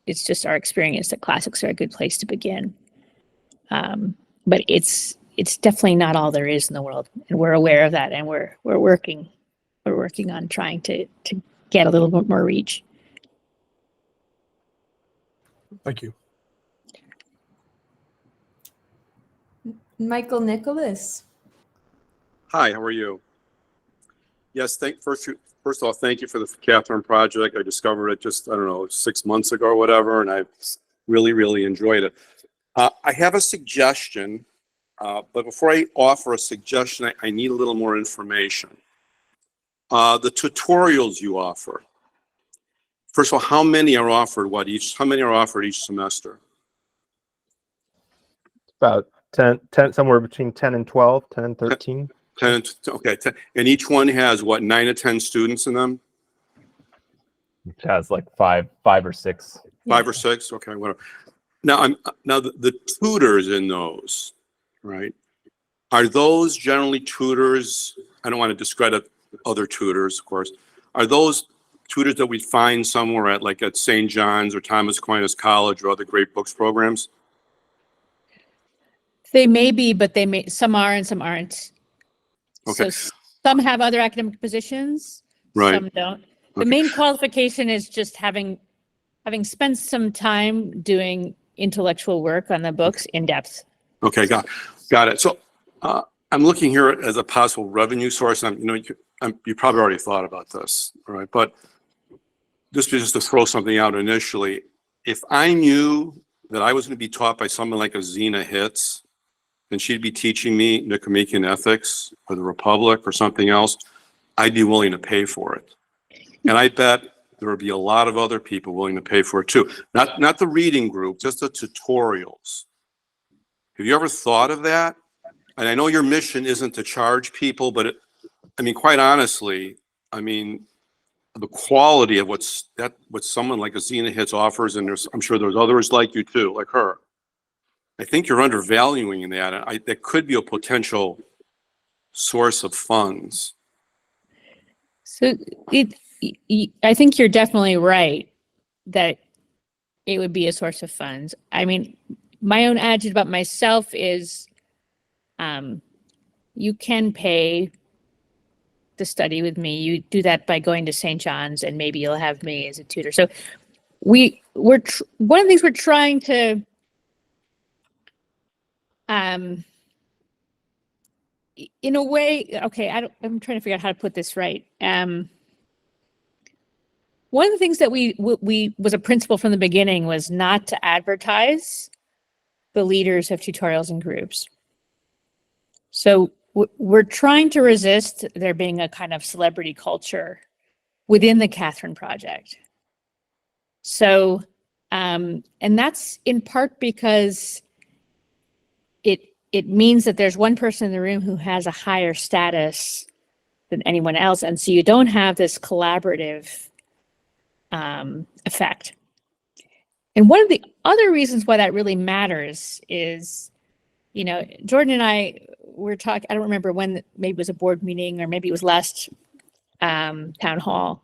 Speaker 1: it's just our experience that classics are a good place to begin. But it's definitely not all there is in the world, and we're aware of that, and we're working on trying to get a little bit more reach.
Speaker 10: Thank you.
Speaker 3: Michael Nicholas.
Speaker 11: Hi, how are you? Yes, first of all, thank you for the Catherine Project. I discovered it just, 6 months ago or whatever, and I've really, really enjoyed it. I have a suggestion, but before I offer a suggestion, I need a little more information. The tutorials you offer. first of all, how many are offered how many are offered each semester?
Speaker 2: About 10, somewhere between 10 and 12, 10 and 13.
Speaker 11: 10, okay. 10, and each one has what, 9 to 10 students in them?
Speaker 2: Which has like five or six.
Speaker 11: 5 or 6? Okay, whatever. Now, the tutors in those, right? Are those generally tutors? I don't want to discredit other tutors, of course. Are those tutors that we find somewhere at St. John's or Thomas Aquinas College or other great books programs?
Speaker 1: They may be, but some are and some aren't.
Speaker 11: Okay.
Speaker 1: So some have other academic positions,
Speaker 11: Right.
Speaker 1: some don't. The
Speaker 11: Okay.
Speaker 1: main qualification is just having spent some time doing intellectual work on the books in depth.
Speaker 11: Okay, got it. So I'm looking here as a possible revenue source. You probably already thought about this, all right? But just to throw something out initially, if I knew that I was going to be taught by someone like a Zena Hitz, and she'd be teaching me Nicomachean ethics or the Republic or something else, I'd be willing to pay for it. And I bet there would be a lot of other people willing to pay for it too. Not the reading group, just the tutorials. Have you ever thought of that? And I know your mission isn't to charge people, but quite honestly, the quality of what someone like a Zena Hitz offers, and I'm sure there's others like you too, like her. I think you're undervaluing that. That could be a potential source of funds.
Speaker 1: So I think you're definitely right that it would be a source of funds. My own attitude about myself is you can pay to study with me. You do that by going to St. John's, and maybe you'll have me as a tutor. So one of the things we're trying to in a way, okay, I'm trying to figure out how to put this right. One of the things that we was a principle from the beginning was not to advertise the leaders of tutorials and groups. So we're trying to resist there being a kind of celebrity culture within the Catherine Project. So, and that's in part because it means that there's one person in the room who has a higher status than anyone else. And so you don't have this collaborative effect. And one of the other reasons why that really matters is, Jordan and I were talking, I don't remember when, maybe it was a board meeting or maybe it was last town hall,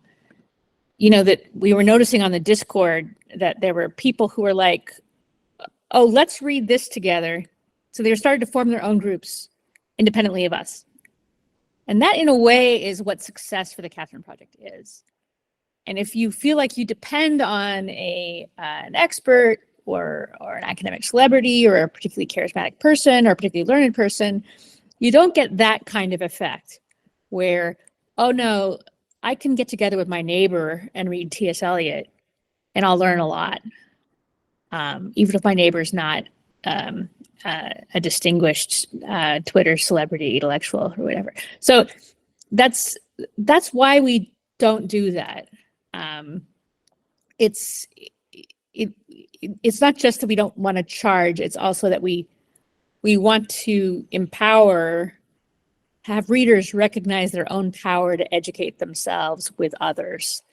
Speaker 1: that we were noticing on the Discord that there were people who were like, oh, let's read this together. So they started to form their own groups independently of us. And that in a way is what success for the Catherine Project is. And if you feel like you depend on an expert or an academic celebrity or a particularly charismatic person or a particularly learned person, you don't get that kind of effect where, oh no, I can get together with my neighbor and read T.S. Eliot and I'll learn a lot. Even if my neighbor's not a distinguished Twitter celebrity intellectual or whatever. So that's why we don't do that. It's not just that we don't want to charge, it's also that we want to have readers recognize their own power to educate themselves with others.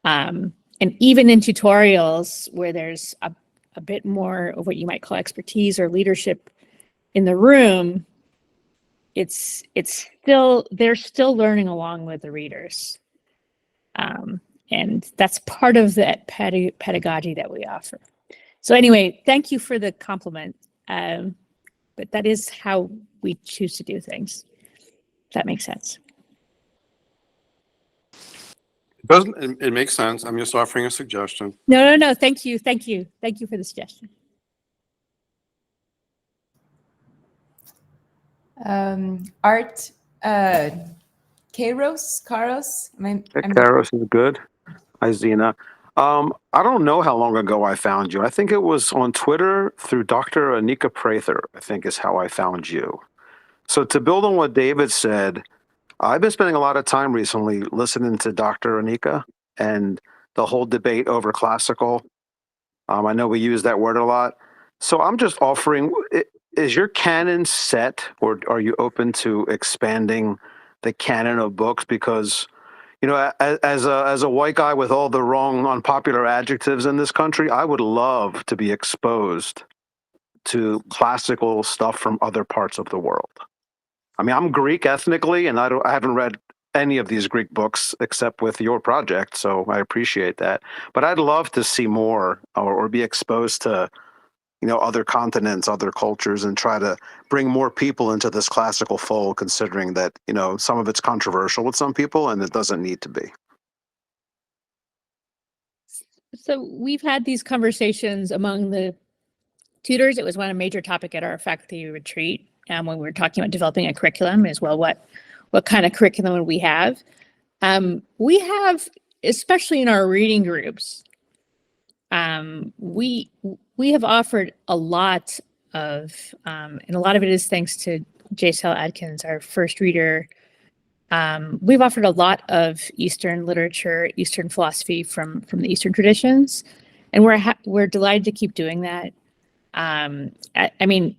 Speaker 1: And even in tutorials where there's a bit more of what you might call expertise or leadership in the room, they're still learning along with the readers. And that's part of that pedagogy that we offer. So anyway, thank you for the compliment. But that is how we choose to do things. If that makes sense.
Speaker 11: It makes sense. I'm just offering a suggestion.
Speaker 1: No. Thank you for the suggestion.
Speaker 3: Art, Karos?
Speaker 12: Karos is good. Hi, Zena. I don't know how long ago I found you. I think it was on Twitter through Dr. Anika Prather, I think is how I found you. So to build on what David said, I've been spending a lot of time recently listening to Dr. Anika, and the whole debate over classical. I know we use that word a lot. So I'm just offering, is your canon set, or are you open to expanding the canon of books? Because, you know, as a white guy with all the wrong unpopular adjectives in this country, I would love to be exposed to classical stuff from other parts of the world. I mean, I'm Greek ethnically, and I haven't read any of these Greek books except with your project, so I appreciate that. But I'd love to see more, or be exposed to, you know, other continents, other cultures, and try to bring more people into this classical fold, considering that, you know, some of it's controversial with some people and it doesn't need to be.
Speaker 1: So we've had these conversations among the tutors. It was one major topic at our faculty retreat, when we were talking about developing a curriculum as well. What kind of curriculum would we have? We have, especially in our reading groups, we have offered a lot of, and a lot of it is thanks to J. Sal Adkins, our first reader. We've offered a lot of Eastern literature, Eastern philosophy from the Eastern traditions, and we're delighted to keep doing that. I mean,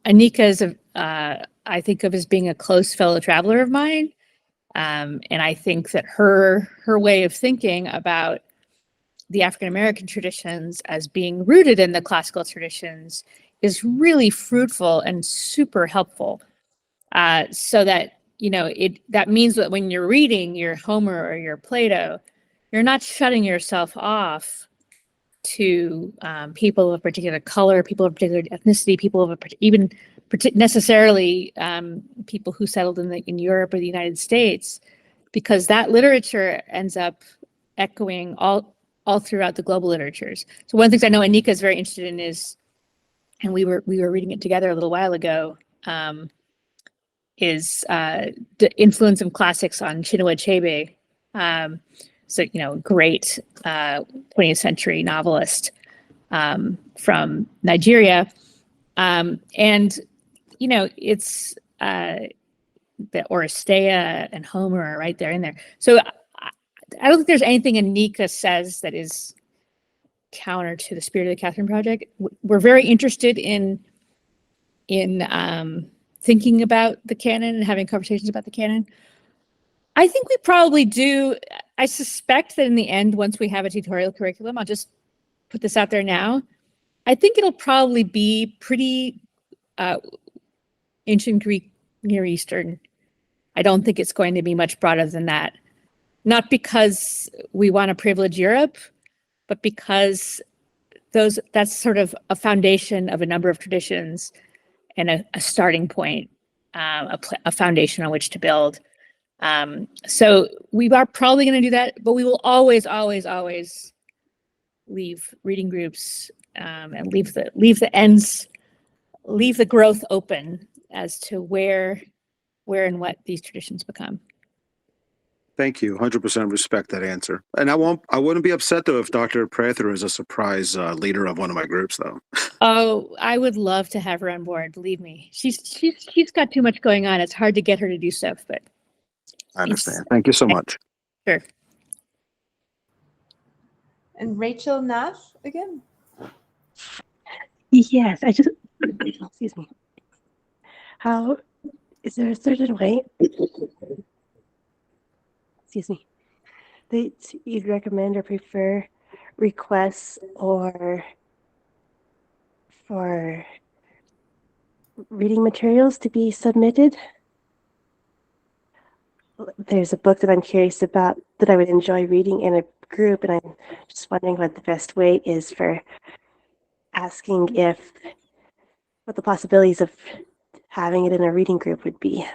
Speaker 1: Anika is I think of as being a close fellow traveler of mine, and I think that her way of thinking about the African American traditions as being rooted in the classical traditions is really fruitful and super helpful. So that, you know, that means that when you're reading your Homer or your Plato, you're not shutting yourself off to people of a particular color, people of a particular ethnicity, people of even necessarily people who settled in Europe or the United States, because that literature ends up echoing all throughout the global literatures. So one of the things I know Anika is very interested in is, and we were reading it together a little while ago, is the influence of classics on Chinua Achebe. So, you know, great 20th century novelist from Nigeria. And, you know, it's the Oresteia and Homer are right there in there. So I don't think there's anything Anika says that is counter to the spirit of the Catherine Project. We're very interested in thinking about the canon and having conversations about the canon. I think we probably do. I suspect that in the end, once we have a tutorial curriculum, I'll just put this out there now, I think it'll probably be pretty ancient Greek, Near Eastern. I don't think it's going to be much broader than that. Not because we want to privilege Europe, but because that's sort of a foundation of a number of traditions and a starting point, a foundation on which to build. So we are probably going to do that, but we will always, always, always leave reading groups and leave the ends, leave the growth open as to where and what these traditions become.
Speaker 12: Thank you. 100% respect that answer. And I wouldn't be upset though if Dr. Prather is a surprise leader of one of my groups though.
Speaker 1: Oh, I would love to have her on board. Believe me, she's got too much going on. It's hard to get her to do stuff, but
Speaker 12: I understand. Thank you so much.
Speaker 1: Sure.
Speaker 13: And Rachel Nash again.
Speaker 5: Yes, I just, excuse me. How, is there a certain way, excuse me, that you'd recommend or prefer requests or for reading materials to be submitted? There's a book that I'm curious about that I would enjoy reading in a group, and I'm just wondering what the best way is for asking what the possibilities of having it in a reading group would be,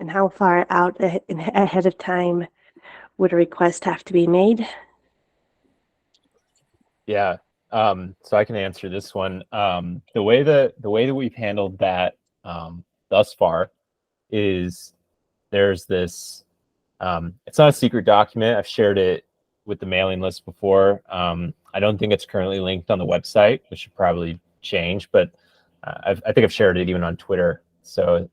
Speaker 5: and how far out ahead of time would a request have to be made?
Speaker 2: Yeah, so I can answer this one. The way that we've handled that thus far is there's this. It's not a secret document. I've shared it with the mailing list before. I don't think it's currently linked on the website, which should probably change, but I think I've shared it even on Twitter. So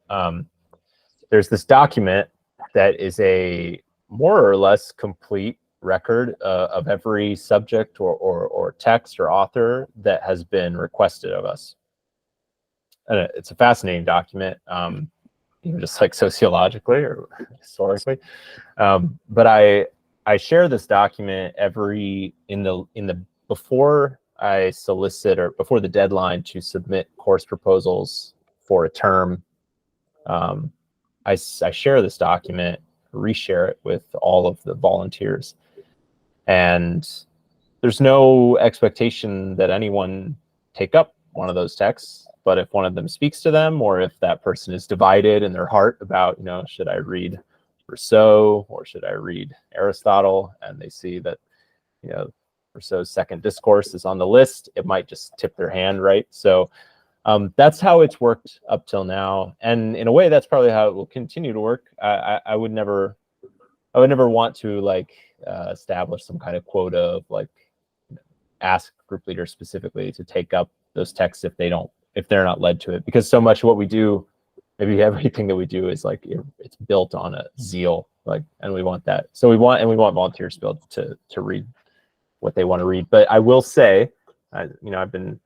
Speaker 2: there's this document that is a more or less complete record of every subject or text or author that has been requested of us. And it's a fascinating document, even just like sociologically or historically. But I share this document before I solicit or before the deadline to submit course proposals for a term. I share this document, reshare it with all of the volunteers. And there's no expectation that anyone take up one of those texts, but if one of them speaks to them, or if that person is divided in their heart about, should I read Rousseau or should I read Aristotle, and they see that, Rousseau's Second Discourse is on the list, it might just tip their hand, right? So that's how it's worked up till now, and in a way, that's probably how it will continue to work. I would never want to establish some kind of quota of ask group leaders specifically to take up those texts if they're not led to it, because so much of what we do, maybe everything that we do is it's built on a zeal, and we want that. So we want volunteers to read what they want to read. But I will say, I've been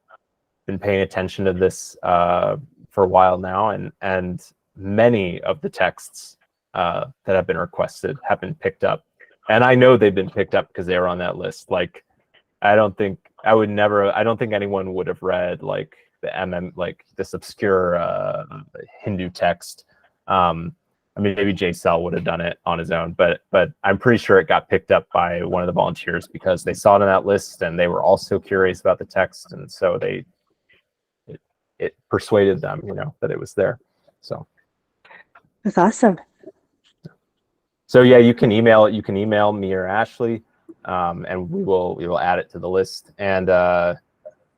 Speaker 2: paying attention to this for a while now, and many of the texts that have been requested have been picked up, and I know they've been picked up because they were on that list. I don't think anyone would have read this obscure Hindu text. Maybe Jay Sell would have done it on his own, but I'm pretty sure it got picked up by one of the volunteers because they saw it on that list and they were also curious about the text, and so it persuaded them, that it was there. So
Speaker 5: That's awesome.
Speaker 2: So yeah, you can email me or Ashley, and we will add it to the list. And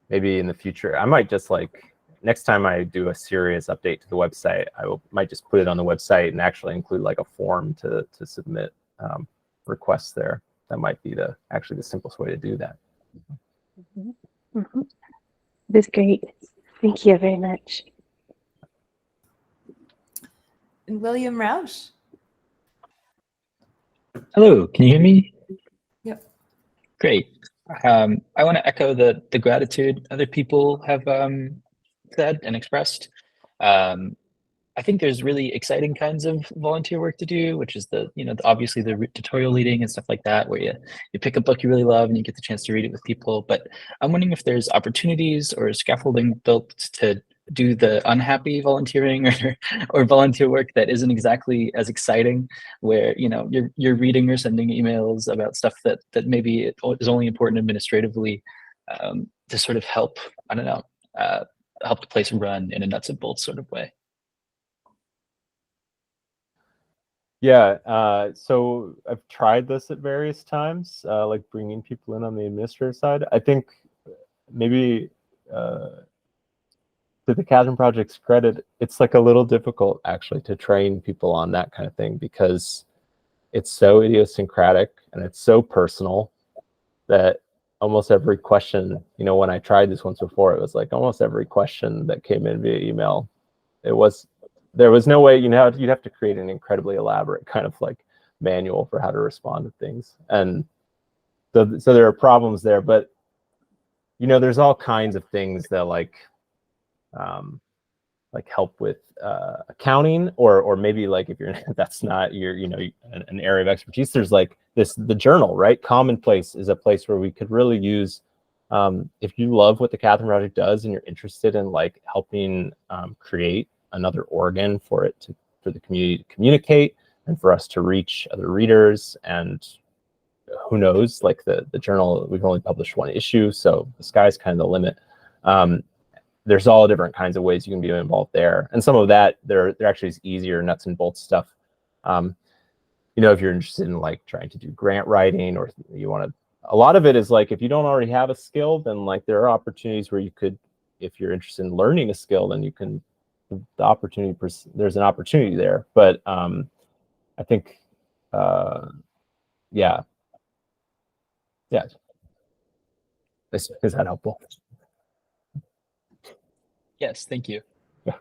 Speaker 2: maybe in the future, I might just next time I do a serious update to the website, might just put it on the website and actually include a form to submit requests there. That might be actually the simplest way to do that.
Speaker 5: Mm-hmm. Mm-hmm. That's great. Thank you very much.
Speaker 13: And William Rausch.
Speaker 14: Hello, can you hear me?
Speaker 13: Yep.
Speaker 14: Great. I want to echo the gratitude other people have said and expressed. I think there's really exciting kinds of volunteer work to do, which is obviously the tutorial leading and stuff like that, where you pick a book you really love and you get the chance to read it with people. But I'm wondering if there's opportunities or scaffolding built to do the unhappy volunteering or volunteer work that isn't exactly as exciting, where you're reading or sending emails about stuff that maybe is only important administratively, to sort of help help the place run in a nuts and bolts sort of way.
Speaker 2: Yeah, so I've tried this at various times, bringing people in on the administrative side. I think maybe to the Catherine Project's credit, it's a little difficult actually to train people on that kind of thing, because it's so idiosyncratic and it's so personal that almost every question, when I tried this once before, it was almost every question that came in via email, there was no way, you'd have to create an incredibly elaborate kind of manual for how to respond to things. And so there are problems there, but there's all kinds of things that help with accounting, or maybe if that's not an area of expertise, there's the journal, right? Commonplace is a place where we could really use, if you love what the Catherine Project does and you're interested in helping create another organ for the community to communicate and for us to reach other readers, and who knows, the journal, we've only published one issue, so the sky's kind of the limit. There's all different kinds of ways you can be involved there, and some of that there actually is easier nuts and bolts stuff. If you're interested in trying to do grant writing, or you want to, a lot of it is if you don't already have a skill, then there are opportunities where you could, if you're interested in learning a skill, then you can, there's an opportunity there. But I think yeah, is that helpful?
Speaker 14: Yes, thank you.
Speaker 2: Yeah.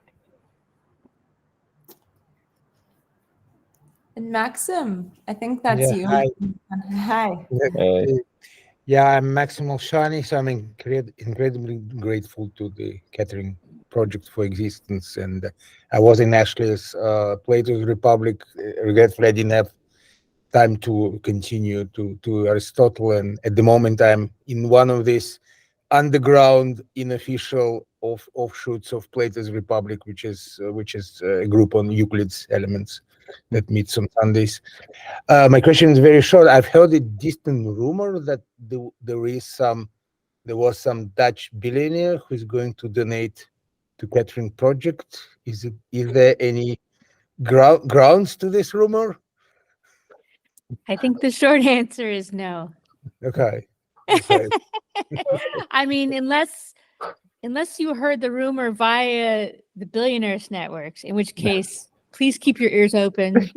Speaker 13: And Maxim, I think that's you.
Speaker 15: Hi.
Speaker 13: Hi.
Speaker 2: Hey.
Speaker 15: Yeah, I'm Maxim Olshani, so I'm incredibly grateful to the Catering Project for existence. And I was in Ashley's Plato's Republic. Regretfully, I didn't have time to continue to Aristotle. And at the moment, I'm in one of these underground, unofficial offshoots of Plato's Republic, which is a group on Euclid's Elements that meets on Sundays. My question is very short. I've heard a distant rumor that there was some Dutch billionaire who's going to donate to Catering Project. Is there any grounds to this rumor?
Speaker 1: I think the short answer is no.
Speaker 15: Okay.
Speaker 1: I mean, unless you heard the rumor via the billionaires networks, in which case, please keep your ears open.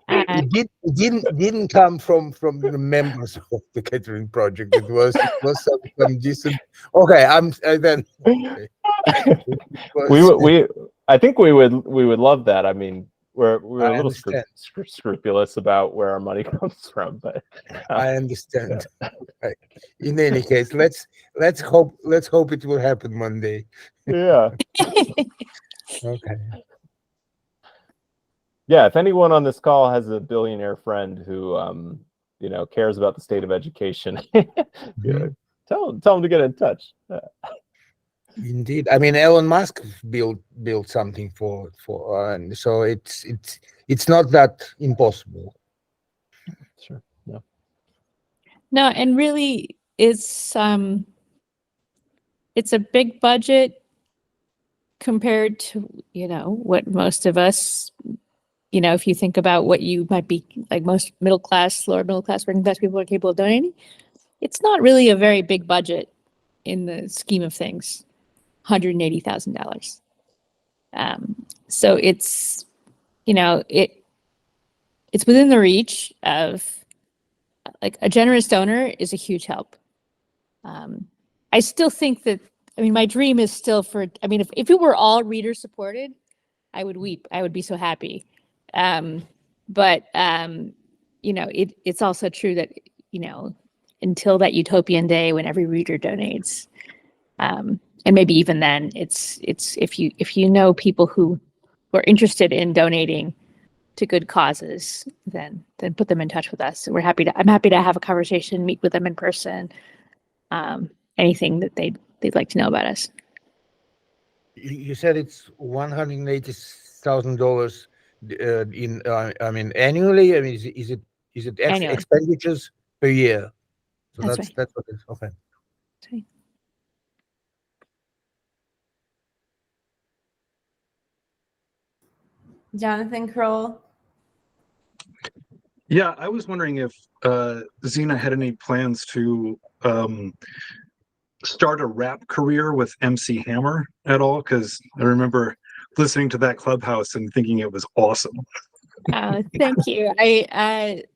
Speaker 15: It didn't come from the members of the Catering Project. It was some decent. Okay, then. Okay.
Speaker 2: I think we would love that. I mean, we're a little scrupulous about where our money comes from, but
Speaker 15: I understand. Okay. In any case, let's hope it will happen one day.
Speaker 2: Yeah.
Speaker 15: Okay.
Speaker 2: Yeah, if anyone on this call has a billionaire friend who cares about the state of education, tell them to get in touch.
Speaker 15: Indeed, I mean Elon Musk built something for and so it's not that impossible.
Speaker 2: Sure. No.
Speaker 1: No, and really, it's a big budget compared to what most of us. If you think about what you might be like, most middle class, lower middle class, working class people are capable of donating, it's not really a very big budget in the scheme of things. $180,000. So it's it's within the reach of, like, a generous donor is a huge help. I still think that, my dream is still for, if it were all reader supported, I would weep. I would be so happy. But it's also true that, until that utopian day when every reader donates, and maybe even then, it's if you know people who are interested in donating to good causes, then put them in touch with us. I'm happy to have a conversation, meet with them in person. Anything that they'd like to know about us.
Speaker 15: You said it's $180,000 annually. Is it
Speaker 1: Annually.
Speaker 15: expenditures per year? So
Speaker 1: That's
Speaker 15: that's
Speaker 1: right.
Speaker 15: what it is. Okay.
Speaker 1: That's right.
Speaker 13: Jonathan Kroll.
Speaker 4: Yeah, I was wondering if Zena had any plans to start a rap career with MC Hammer at all, because I remember listening to that Clubhouse and thinking it was awesome.
Speaker 1: Thank you. It's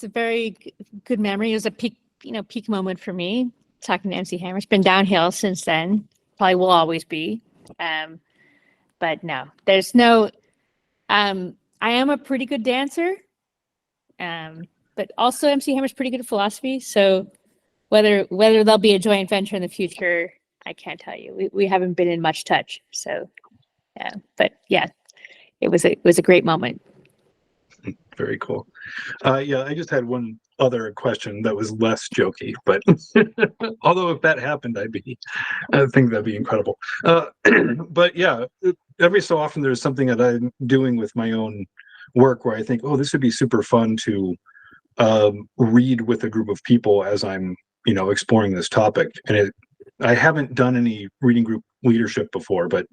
Speaker 1: a very good memory. It was a peak moment for me talking to MC Hammer. It's been downhill since then. Probably will always be. But no, there's no. I am a pretty good dancer. But also MC Hammer's pretty good at philosophy. So whether there'll be a joint venture in the future, I can't tell you. We haven't been in much touch. So yeah, but yeah, it was a great moment.
Speaker 4: Very cool. Yeah, I just had one other question that was less jokey, but although if that happened, I think that'd be incredible. But yeah, every so often there's something that I'm doing with my own work where I think, oh, this would be super fun to read with a group of people as I'm, exploring this topic. And I haven't done any reading group leadership before, but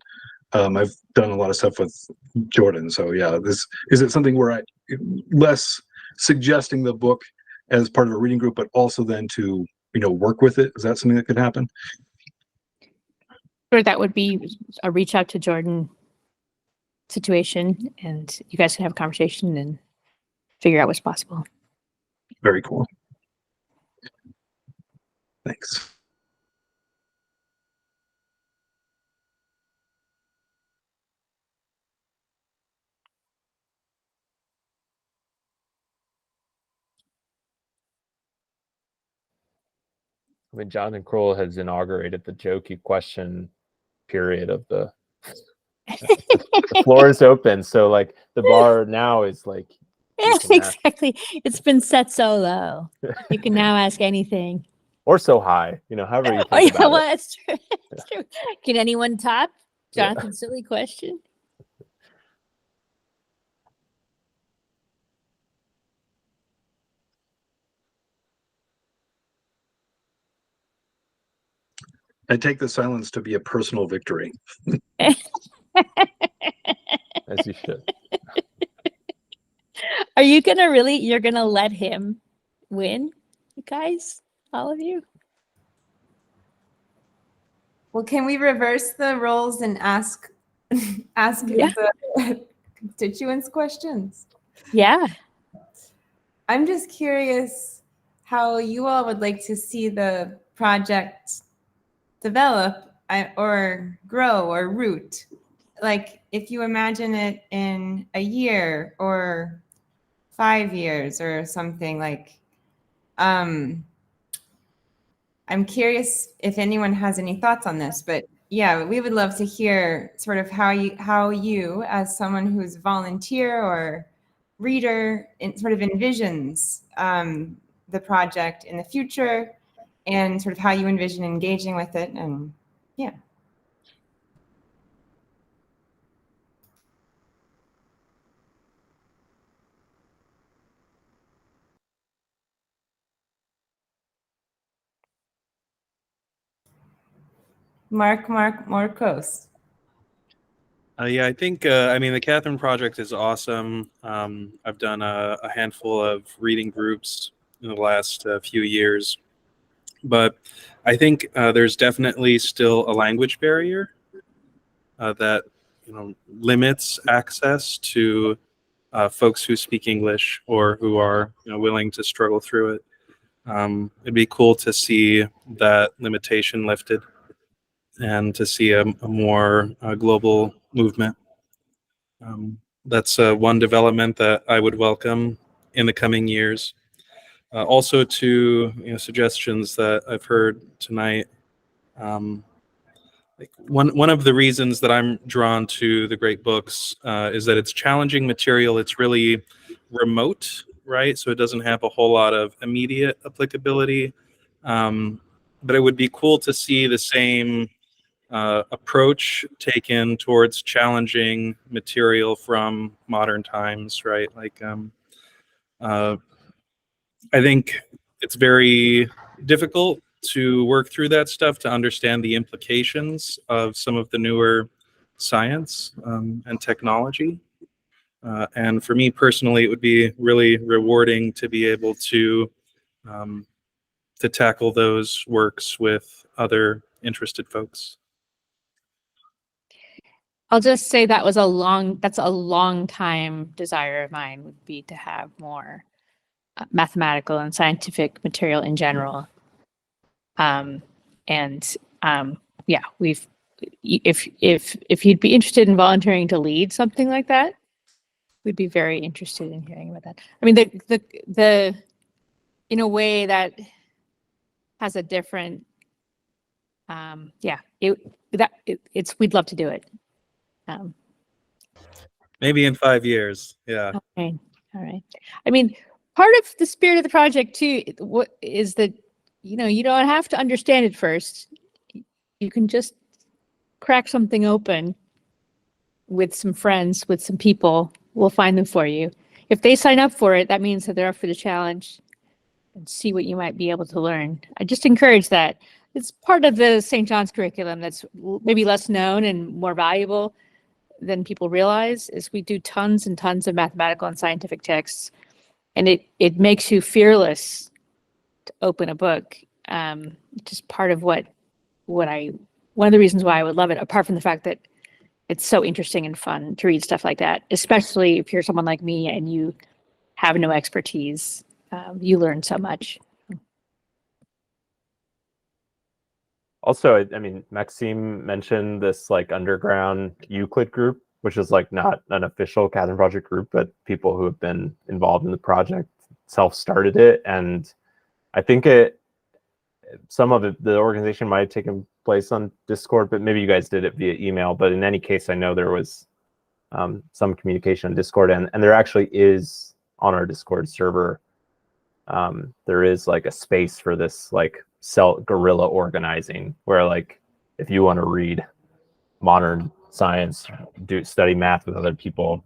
Speaker 4: I've done a lot of stuff with Jordan. So yeah, is it something where I less suggesting the book as part of a reading group, but also then to, work with it? Is that something that could happen?
Speaker 1: Or that would be a reach out to Jordan situation, and you guys can have a conversation and figure out what's possible.
Speaker 4: Very cool. Thanks.
Speaker 2: I mean, Jonathan Kroll has inaugurated the jokey question period of the the floor is open. So like the bar now is like,
Speaker 1: Yeah,
Speaker 2: you can ask,
Speaker 1: exactly. It's been set so low. You can now ask anything.
Speaker 2: or so high, you know, however you
Speaker 1: Oh,
Speaker 2: think
Speaker 1: yeah,
Speaker 2: about
Speaker 1: well,
Speaker 2: it.
Speaker 1: that's true. That's true. Can anyone top
Speaker 2: Yeah.
Speaker 1: Jonathan's silly question?
Speaker 4: I take the silence to be a personal victory.
Speaker 2: As you should.
Speaker 1: Are you gonna really? You're gonna let him win, you guys, all of you?
Speaker 13: Well, can we reverse the roles and ask
Speaker 1: Yeah.
Speaker 13: the constituents questions?
Speaker 1: Yeah.
Speaker 13: I'm just curious how you all would like to see the project develop or grow or root. Like if you imagine it in a year or 5 years or something, like I'm curious if anyone has any thoughts on this, but yeah, we would love to hear sort of how you as someone who's volunteer or reader sort of envisions the project in the future, and sort of how you envision engaging with it. And yeah. Marcos.
Speaker 16: Yeah, I think, I mean, the Catherine Project is awesome. I've done a handful of reading groups in the last few years, but I think there's definitely still a language barrier that, you know, limits access to folks who speak English or who are, you know, willing to struggle through it. It'd be cool to see that limitation lifted and to see a more global movement. That's one development that I would welcome in the coming years. Also, to, you know, suggestions that I've heard tonight. Like one of the reasons that I'm drawn to the great books is that it's challenging material. It's really remote, right? So it doesn't have a whole lot of immediate applicability. But it would be cool to see the same approach taken towards challenging material from modern times, right? Like, I think it's very difficult to work through that stuff to understand the implications of some of the newer science and technology. And for me personally, it would be really rewarding to be able to tackle those works with other interested folks.
Speaker 1: I'll just say that's a long time desire of mine, would be to have more mathematical and scientific material in general. Yeah, if you'd be interested in volunteering to lead something like that, we'd be very interested in hearing about that. I mean, the in a way that has a different, we'd love to do it.
Speaker 16: Maybe in 5 years. Yeah.
Speaker 1: Okay. All right. I mean, part of the spirit of the project too, what is that, you know, you don't have to understand it first. You can just crack something open with some friends, with some people. We'll find them for you. If they sign up for it, that means that they're up for the challenge, and see what you might be able to learn. I just encourage that. It's part of the St. John's curriculum that's maybe less known and more valuable than people realize, is we do tons and tons of mathematical and scientific texts, and it makes you fearless to open a book. Just part of one of the reasons why I would love it, apart from the fact that it's so interesting and fun to read stuff like that, especially if you're someone like me and you have no expertise. You learn so much.
Speaker 2: Also, I mean, Maxime mentioned this like underground Euclid group, which is like not an official Catherine Project group, but people who have been involved in the project self-started it. And I think some of it, the organization might have taken place on Discord, but maybe you guys did it via email. But in any case, I know there was some communication on Discord, and there actually is on our Discord server, there is like a space for this like guerrilla organizing, where like if you want to read modern science, study math with other people,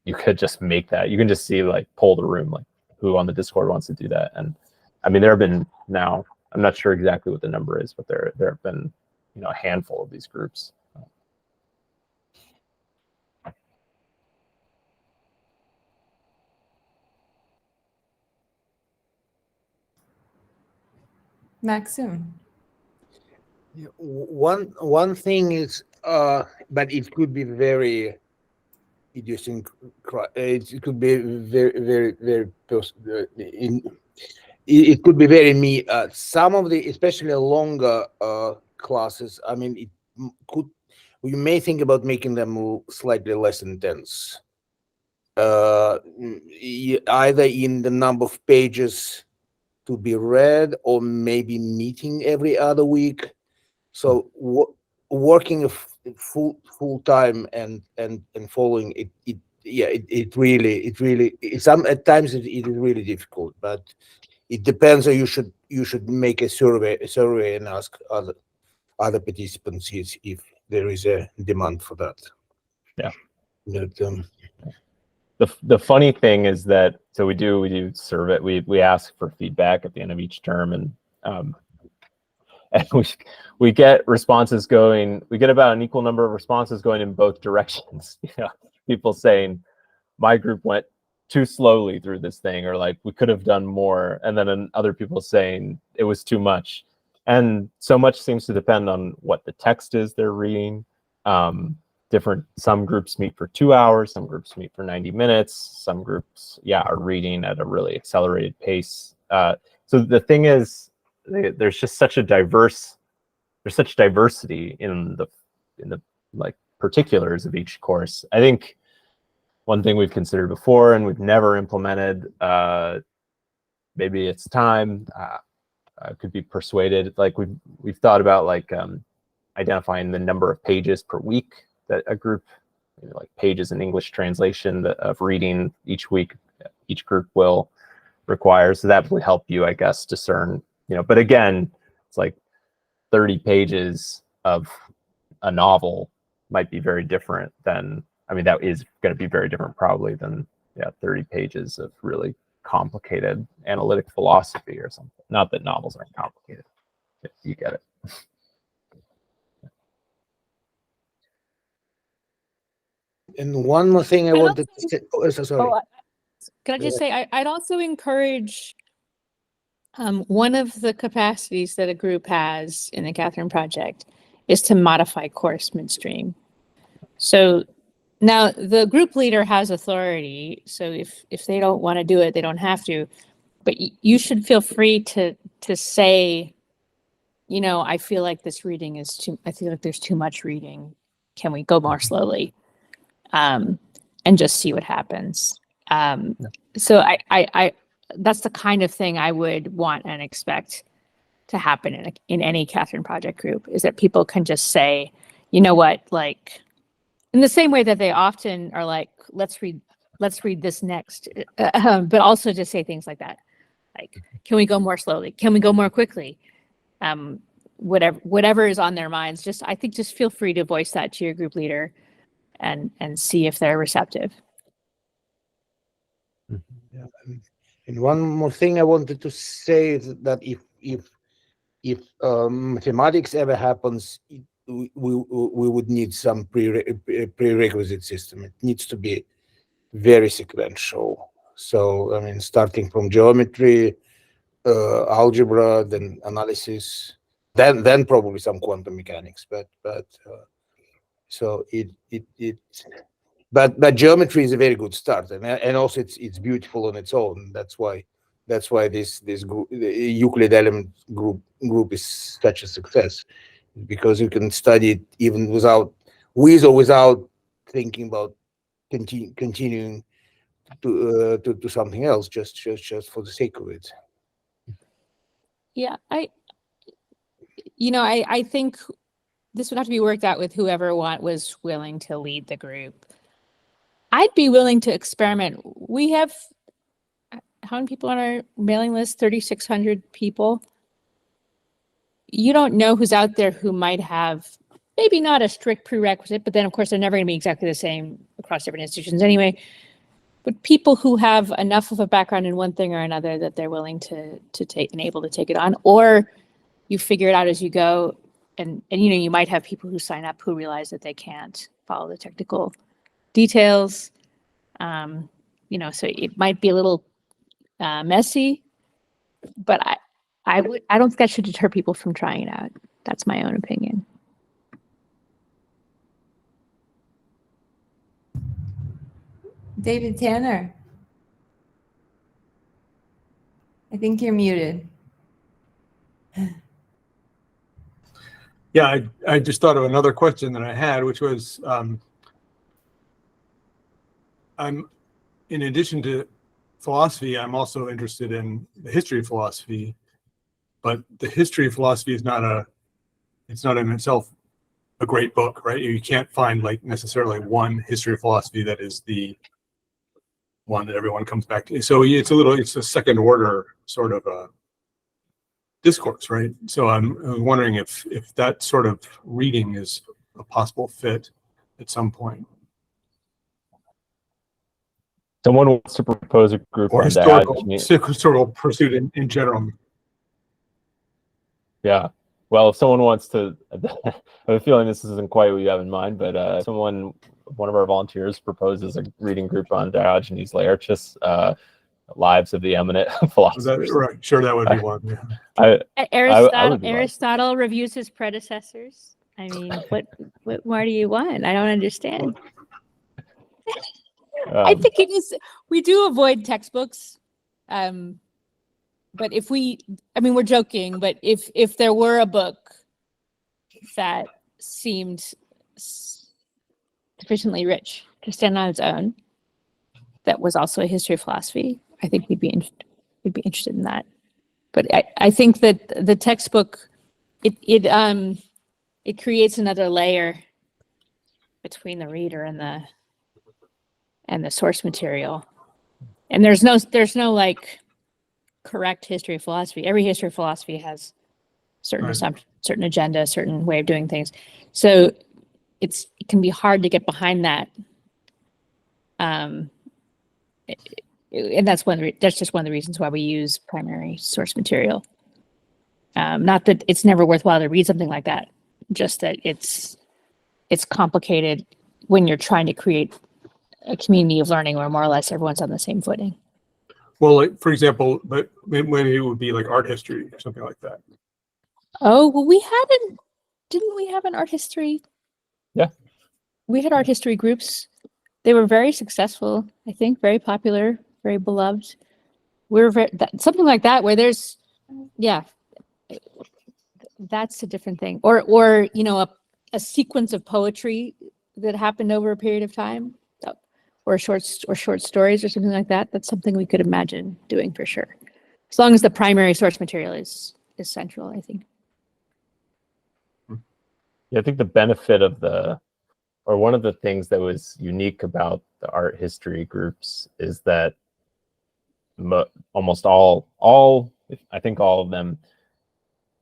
Speaker 2: you could just make that. You can just see like poll the room, like who on the Discord wants to do that. And I mean, there have been now, I'm not sure exactly what the number is, but there have been, you know, a handful of these groups.
Speaker 3: Maxim.
Speaker 15: One thing is, but it could be very idiosyncratic. It could be very it could be very me. Some of the, especially longer classes, I mean, you may think about making them slightly less intense. Either in the number of pages to be read, or maybe meeting every other week. So working full time and following it really some at times it is really difficult, but it depends. Or you should make a survey and ask other participants if there is a demand for that.
Speaker 2: Yeah.
Speaker 15: But,
Speaker 2: the funny thing is that, so we do survey, we ask for feedback at the end of each term, and we get responses going, we get about an equal number of responses going in both directions. You know, people saying my group went too slowly through this thing, or like we could have done more, and then other people saying it was too much. And so much seems to depend on what the text is they're reading. Some groups meet for 2 hours, some groups meet for 90 minutes, some groups, are reading at a really accelerated pace. So the thing is, there's just such diversity in the like particulars of each course. I think one thing we've considered before and we've never implemented, maybe it's time, I could be persuaded, like we've thought about like identifying the number of pages per week that a group, like pages in English translation of reading each week, each group will require. So that will help you, I guess, discern, but again, it's like 30 pages of a novel might be very different than, that is going to be very different probably than 30 pages of really complicated analytic philosophy or something. Not that novels aren't complicated. You get it.
Speaker 15: And one more thing I wanted to say. Oh, sorry.
Speaker 1: Can I just say, I'd also encourage one of the capacities that a group has in the Catherine Project is to modify course midstream. So now the group leader has authority. So if they don't want to do it, they don't have to. But you should feel free to say, I feel like this reading is I feel like there's too much reading. Can we go more slowly? And just see what happens. So I that's the kind of thing I would want and expect to happen in any Catherine Project group, is that people can just say, you know what, like in the same way that they often are like, let's read this next, but also just say things like that, like, can we go more slowly? Can we go more quickly? Whatever is on their minds, I think just feel free to voice that to your group leader and see if they're receptive.
Speaker 15: Yeah. And one more thing I wanted to say is that if mathematics ever happens, we would need some prerequisite system. It needs to be very sequential. So starting from geometry, algebra, then analysis, then probably some quantum mechanics. But geometry is a very good start, and also it's beautiful on its own. That's why this group, the Euclid element group is such a success, because you can study it even with or without thinking about continuing to something else, just for the sake of it.
Speaker 1: Yeah, I think this would have to be worked out with whoever was willing to lead the group. I'd be willing to experiment. We have, how many people on our mailing list? 3,600 people. You don't know who's out there who might have maybe not a strict prerequisite, but then of course they're never going to be exactly the same across different institutions anyway. But people who have enough of a background in one thing or another that they're willing to take and able to take it on, or you figure it out as you go. And you might have people who sign up who realize that they can't follow the technical details. So it might be a little messy, but I don't think that should deter people from trying it out. That's my own opinion.
Speaker 13: David Tanner. I think you're muted.
Speaker 10: Yeah, I just thought of another question that I had, which was, I'm, in addition to philosophy, I'm also interested in the history of philosophy, but the history of philosophy is it's not in itself a great book, right? You can't find like necessarily one history of philosophy that is the one that everyone comes back to. So it's a second order sort of a discourse, right? So I'm wondering if that sort of reading is a possible fit at some point.
Speaker 2: Someone wants to propose a group
Speaker 10: Or
Speaker 2: on
Speaker 10: historical pursuit in general.
Speaker 2: Yeah. Well, if someone wants to, I have a feeling this isn't quite what you have in mind, but one of our volunteers proposes a reading group on Diogenes Laertius, Lives of the Eminent Philosophers.
Speaker 10: Right. Sure, that would be one. Yeah.
Speaker 1: Aristotle reviews his predecessors. I mean, what more do you want? I don't understand. I think it is. We do avoid textbooks, but we're joking. But if there were a book that seemed sufficiently rich to stand on its own, that was also a history of philosophy, I think we'd be interested in that. But I think that the textbook it creates another layer between the reader and the source material. And there's no like correct history of philosophy. Every history of philosophy has certain assumptions, certain agenda, certain way of doing things. So it can be hard to get behind that. And that's just one of the reasons why we use primary source material. Not that it's never worthwhile to read something like that, just that it's complicated when you're trying to create a community of learning where more or less everyone's on the same footing.
Speaker 10: Well, like, for example, but maybe it would be like art history or something like that.
Speaker 1: Oh, well, didn't we have an art history?
Speaker 2: Yeah.
Speaker 1: We had art history groups. They were very successful, I think, very popular, very beloved. Something like that where there's, yeah, that's a different thing. Or a sequence of poetry that happened over a period of time, or short stories or something like that. That's something we could imagine doing for sure, as long as the primary source material is central, I think.
Speaker 2: Yeah, I think the benefit of one of the things that was unique about the art history groups is that almost all I think all of them,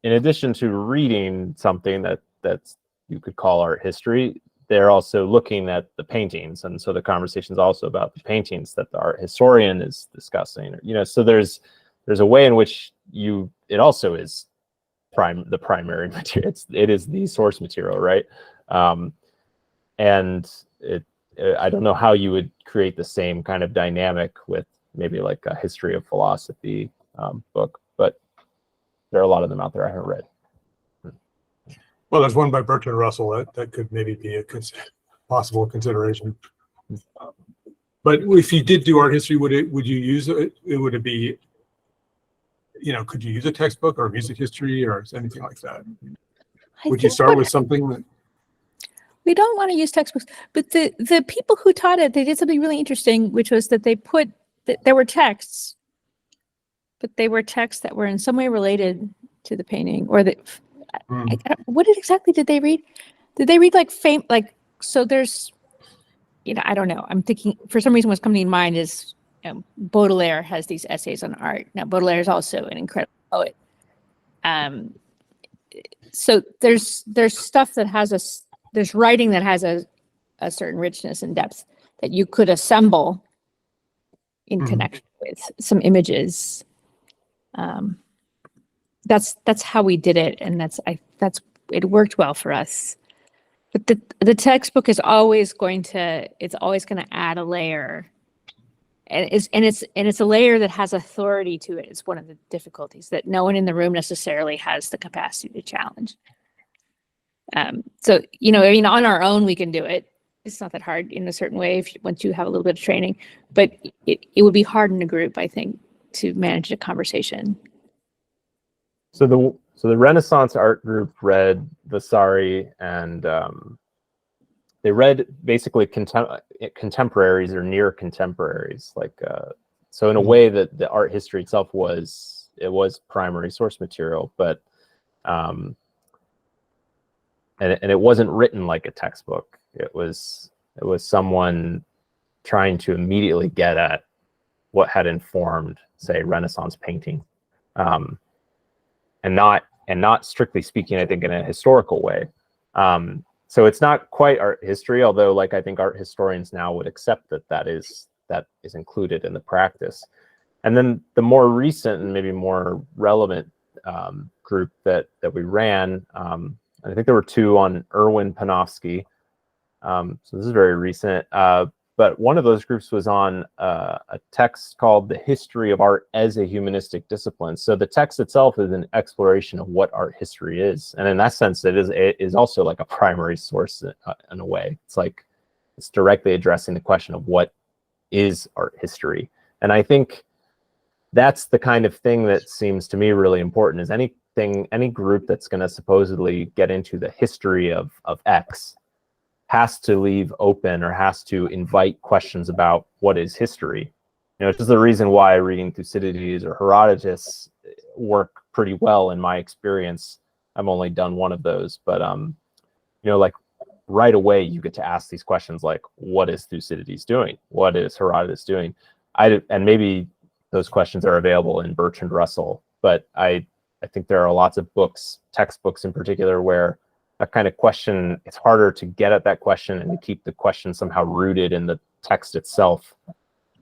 Speaker 2: in addition to reading something that's you could call art history, they're also looking at the paintings, and so the conversation is also about the paintings that the art historian is discussing. So there's a way in which it also is the primary material. It is the source material, right? And I don't know how you would create the same kind of dynamic with maybe like a history of philosophy book, but there are a lot of them out there I haven't read.
Speaker 10: Well, there's one by Bertrand Russell that could maybe be a possible consideration. But if you did do art history, would you use it? Would it be, could you use a textbook or music history or anything like that? Would you start with something that?
Speaker 1: We don't want to use textbooks, but the people who taught it, they did something really interesting, which was that there were texts, but they were texts that were in some way related to the painting, or what exactly did they read? Did they read like so there's, I don't know. I'm thinking for some reason what's coming to mind is Baudelaire has these essays on art. Now Baudelaire is also an incredible poet. So there's stuff that has there's writing that has a certain richness and depth that you could assemble in connection with some images. That's how we did it, and it worked well for us. But the textbook is always going to add a layer, and it's a layer that has authority to it. It's one of the difficulties that no one in the room necessarily has the capacity to challenge. So on our own we can do it. It's not that hard in a certain way once you have a little bit of training, but it would be hard in a group, I think, to manage a conversation.
Speaker 2: So the Renaissance art group read Vasari, and they read basically contemporaries or near contemporaries. So in a way that the art history itself was primary source material, but and it wasn't written like a textbook. It was someone trying to immediately get at what had informed, say, Renaissance painting, and not strictly speaking, I think, in a historical way. So it's not quite art history, although I think art historians now would accept that is included in the practice. And then the more recent and maybe more relevant group that we ran, I think there were two on Erwin Panofsky. So this is very recent. But one of those groups was on a text called The History of Art as a Humanistic Discipline. So the text itself is an exploration of what art history is. And in that sense, it is also like a primary source in a way. It's directly addressing the question of what is art history. And I think that's the kind of thing that seems to me really important, is any group that's going to supposedly get into the history of X has to leave open or has to invite questions about what is history. Which is the reason why reading Thucydides or Herodotus work pretty well in my experience. I've only done one of those, but right away you get to ask these questions like, what is Thucydides doing? What is Herodotus doing? And maybe those questions are available in Bertrand Russell, but I think there are lots of books, textbooks in particular, where that kind of question, it's harder to get at that question and to keep the question somehow rooted in the text itself.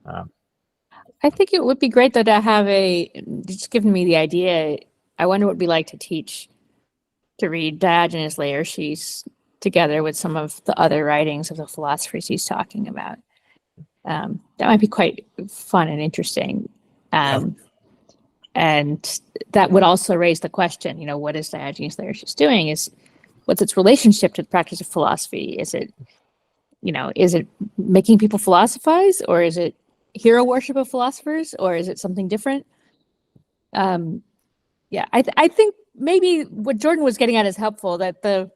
Speaker 1: I think it would be great though to have just giving me the idea. I wonder what it'd be like to read Diogenes Laertius together with some of the other writings of the philosophers he's talking about. That might be quite fun and interesting. And that would also raise the question, what is Diogenes Laertius doing? What's its relationship to the practice of philosophy? Is it making people philosophize, or is it hero worship of philosophers, or is it something different? I think maybe what Jordan was getting at is helpful, that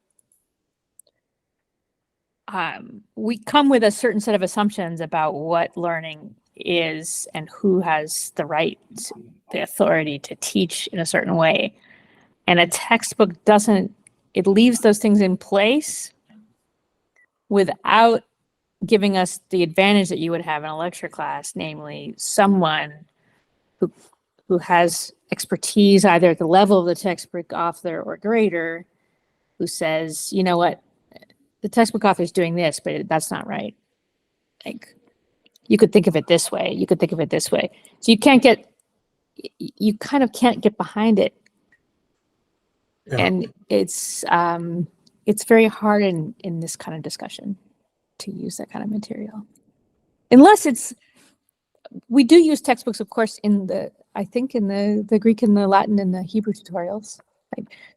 Speaker 1: we come with a certain set of assumptions about what learning is and who has the authority to teach in a certain way. And a textbook it leaves those things in place without giving us the advantage that you would have in a lecture class, namely someone who has expertise either at the level of the textbook author or greater, who says, you know what, the textbook author is doing this, but that's not right. You could think of it this way. You could think of it this way. So you kind of can't get behind it. Yeah. And it's very hard in this kind of discussion to use that kind of material. Unless we do use textbooks, of course, in the Greek and the Latin and the Hebrew tutorials.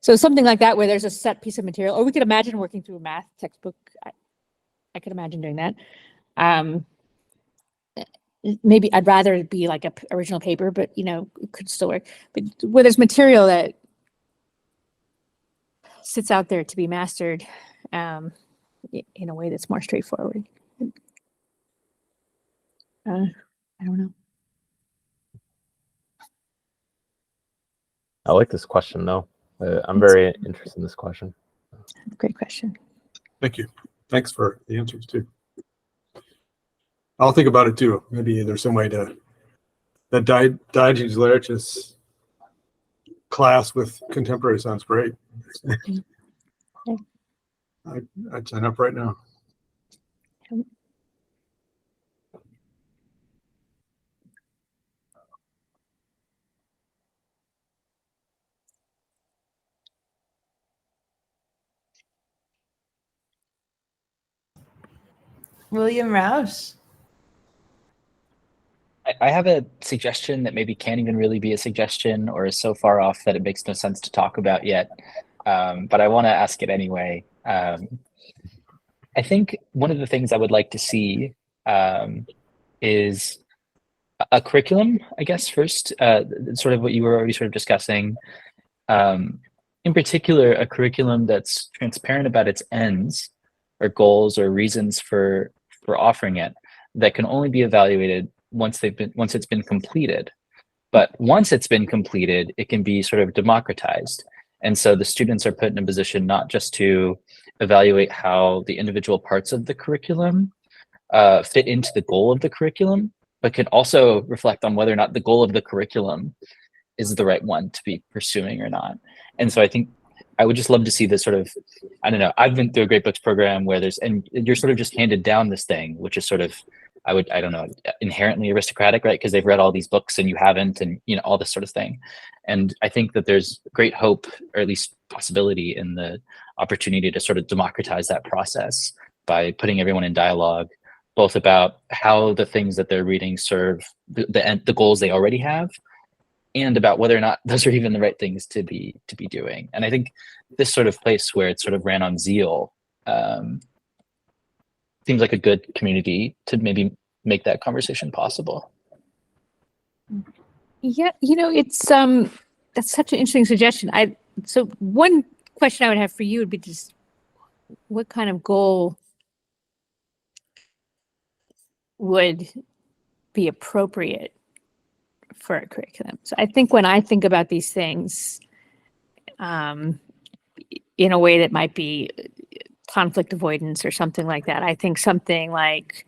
Speaker 1: So something like that, where there's a set piece of material, or we could imagine working through a math textbook. I could imagine doing that. Maybe I'd rather it be like a original paper, but it could still work. But where there's material that sits out there to be mastered in a way that's more straightforward. I don't know.
Speaker 2: I like this question though. I'm very interested in this question.
Speaker 1: Great question.
Speaker 10: Thank you. Thanks for the answers too. I'll think about it too. Maybe there's some way to that Diogenes Laertius class with contemporary sounds great. I'd sign up right now.
Speaker 13: William Roush.
Speaker 14: I have a suggestion that maybe can't even really be a suggestion or is so far off that it makes no sense to talk about yet. But I want to ask it anyway. I think one of the things I would like to see is a curriculum, I guess, first, sort of what you were already sort of discussing. In particular, a curriculum that's transparent about its ends or goals or reasons for offering it that can only be evaluated once it's been completed. But once it's been completed, it can be sort of democratized. And so the students are put in a position not just to evaluate how the individual parts of the curriculum fit into the goal of the curriculum, but can also reflect on whether or not the goal of the curriculum is the right one to be pursuing or not. And so I think I would just love to see this sort of, I don't know, I've been through a great books program where and you're sort of just handed down this thing, which is sort of, I don't know, inherently aristocratic, right? Because they've read all these books and you haven't, and all this sort of thing. And I think that there's great hope, or at least possibility, in the opportunity to sort of democratize that process by putting everyone in dialogue, both about how the things that they're reading serve the goals they already have, and about whether or not those are even the right things to be doing. And I think this sort of place where it sort of ran on zeal seems like a good community to maybe make that conversation possible.
Speaker 1: Yeah, it's that's such an interesting suggestion. So one question I would have for you would be just what kind of goal would be appropriate for a curriculum? So I think when I think about these things in a way that might be conflict avoidance or something like that, I think something like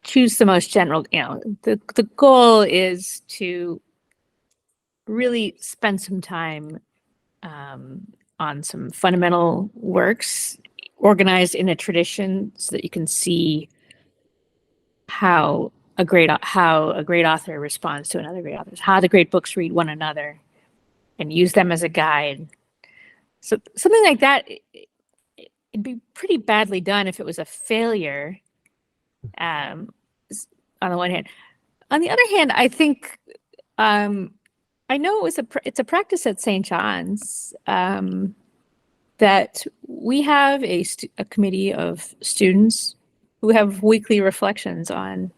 Speaker 1: choose the most general, the goal is to really spend some time on some fundamental works organized in a tradition so that you can see how a great author responds to another great author, how the great books read one another, and use them as a guide. So something like that, it'd be pretty badly done if it was a failure. On the one hand, on the other hand, I think I know it's a practice at St. John's that we have a committee of students who have weekly reflections on.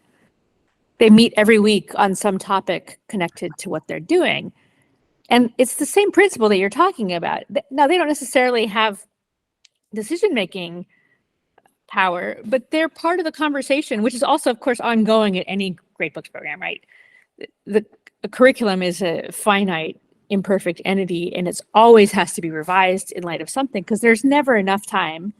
Speaker 1: They meet every week on some topic connected to what they're doing. And it's the same principle that you're talking about. Now, they don't necessarily have decision-making power, but they're part of the conversation, which is also, of course, ongoing at any great books program, right? The curriculum is a finite, imperfect entity, and it always has to be revised in light of something, because there's never enough time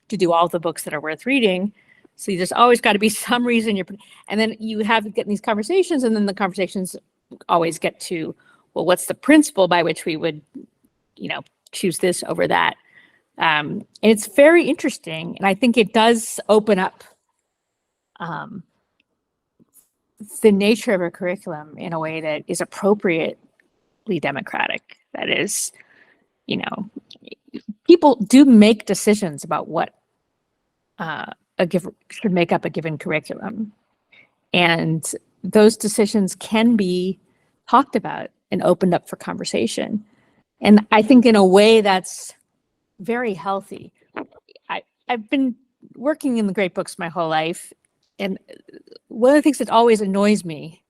Speaker 1: to do all the books that are worth reading. So there's always got to be some reason and then you have to get in these conversations, and then the conversations always get to, well, what's the principle by which we would, choose this over that? And it's very interesting, and I think it does open up the nature of a curriculum in a way that is appropriately democratic. That is, people do make decisions about what should make up a given curriculum, and those decisions can be talked about and opened up for conversation. And I think in a way that's very healthy. I've been working in the great books my whole life, and one of the things that always annoys me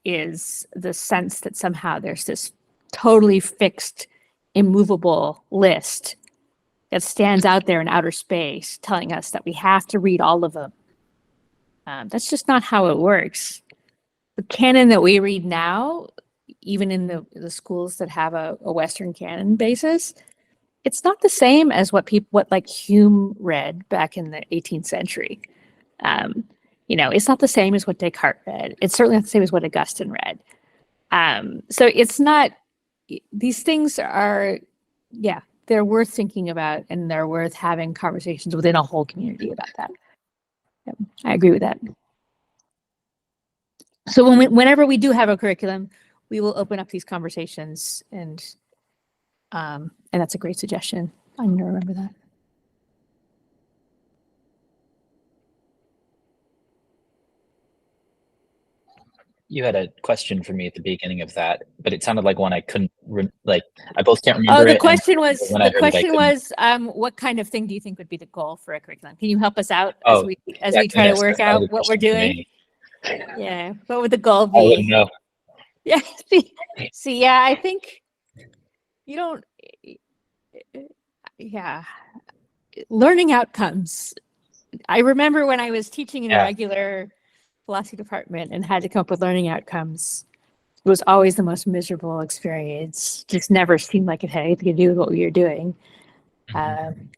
Speaker 1: is the sense that somehow there's this totally fixed, immovable list that stands out there in outer space telling us that we have to read all of them. That's just not how it works. The canon that we read now, even in the schools that have a Western canon basis, it's not the same as what like Hume read back in the 18th century. It's not the same as what Descartes read. It's certainly not the same as what Augustine read. So it's not, these things are, they're worth thinking about, and they're worth having conversations within a whole community about that. Yep, I agree with that. So whenever we do have a curriculum, we will open up these conversations, and that's a great suggestion. I'm gonna remember that.
Speaker 14: You had a question for me at the beginning of that, but it sounded like one I couldn't I both can't remember.
Speaker 1: Oh, the
Speaker 14: it,
Speaker 1: question was
Speaker 14: couldn't.
Speaker 1: what kind of thing do you think would be the goal for a curriculum? Can you help us out
Speaker 14: Oh,
Speaker 1: as we try to work out what we're doing? Yeah, what would the goal be?
Speaker 14: I wouldn't know.
Speaker 1: Yeah, see, yeah, I think you don't. Yeah, learning outcomes. I remember when I was teaching in a regular philosophy department and had to come up with learning outcomes. It was always the most miserable experience. Just never seemed like it had anything to do with what we were doing.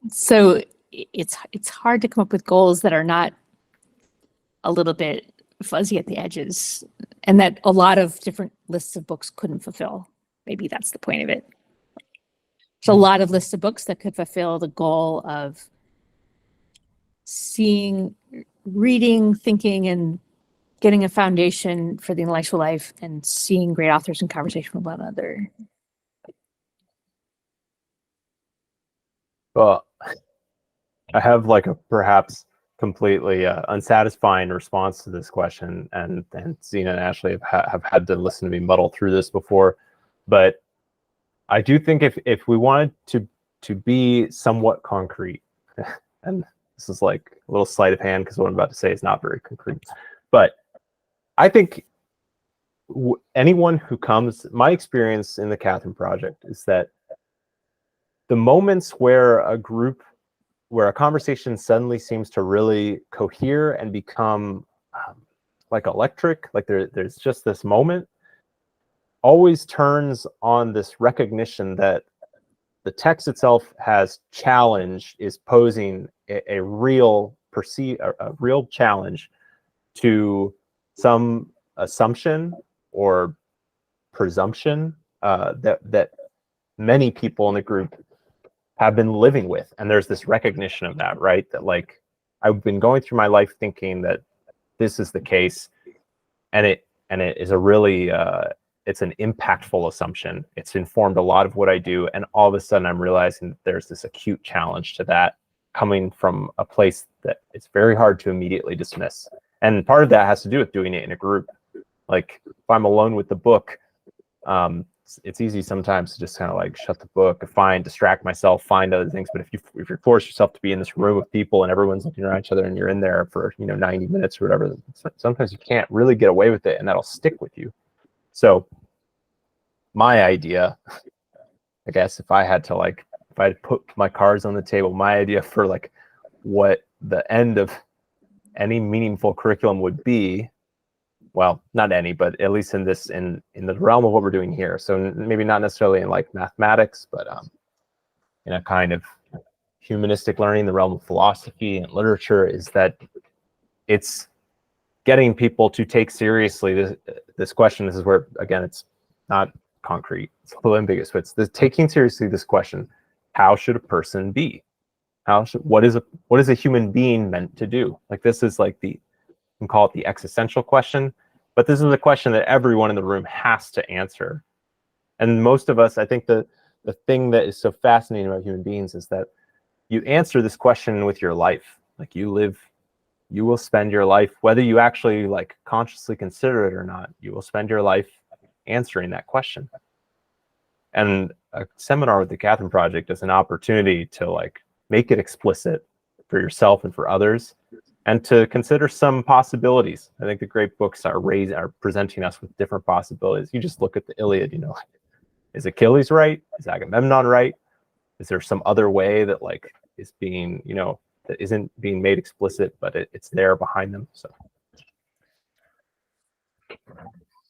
Speaker 1: So it's hard to come up with goals that are not a little bit fuzzy at the edges, and that a lot of different lists of books couldn't fulfill. Maybe that's the point of it. There's a lot of lists of books that could fulfill the goal of seeing, reading, thinking, and getting a foundation for the intellectual life, and seeing great authors in conversation with one another.
Speaker 2: Well, I have like a perhaps completely unsatisfying response to this question, and Zena and Ashley have had to listen to me muddle through this before, but I do think if we wanted to be somewhat concrete, and this is like a little sleight of hand because what I'm about to say is not very concrete, but I think anyone who comes, my experience in the Catherine Project is that the moments where a conversation suddenly seems to really cohere and become like electric, like there's just this moment, always turns on this recognition that the text itself has challenged, is posing a real challenge to some assumption or presumption that many people in the group have been living with. And there's this recognition of that, right? That like, I've been going through my life thinking that this is the case, and it is a really, it's an impactful assumption. It's informed a lot of what I do. And all of a sudden I'm realizing that there's this acute challenge to that coming from a place that it's very hard to immediately dismiss. And part of that has to do with doing it in a group. Like if I'm alone with the book, it's easy sometimes to just kind of like shut the book, distract myself, find other things. But if you force yourself to be in this room of people and everyone's looking around each other and you're in there for 90 minutes or whatever, sometimes you can't really get away with it, and that'll stick with you. So my idea, I guess, if I had to put my cards on the table, my idea for like what the end of any meaningful curriculum would be, well, not any, but at least in the realm of what we're doing here. So maybe not necessarily in like mathematics, but in a kind of humanistic learning, the realm of philosophy and literature, is that it's getting people to take seriously this question. This is where, again, it's not concrete, it's a little ambiguous, but it's taking seriously this question: how should a person be? What is a human being meant to do? Like, this is like you can call it the existential question, but this is a question that everyone in the room has to answer. And most of us, I think the thing that is so fascinating about human beings is that you answer this question with your life. Like, you will spend your life, whether you actually like consciously consider it or not, you will spend your life answering that question. And a seminar with the Catherine Project is an opportunity to like make it explicit for yourself and for others, and to consider some possibilities. I think the great books are presenting us with different possibilities. You just look at the Iliad, is Achilles right? Is Agamemnon right? Is there some other way that like is being, that isn't being made explicit, but it's there behind them? So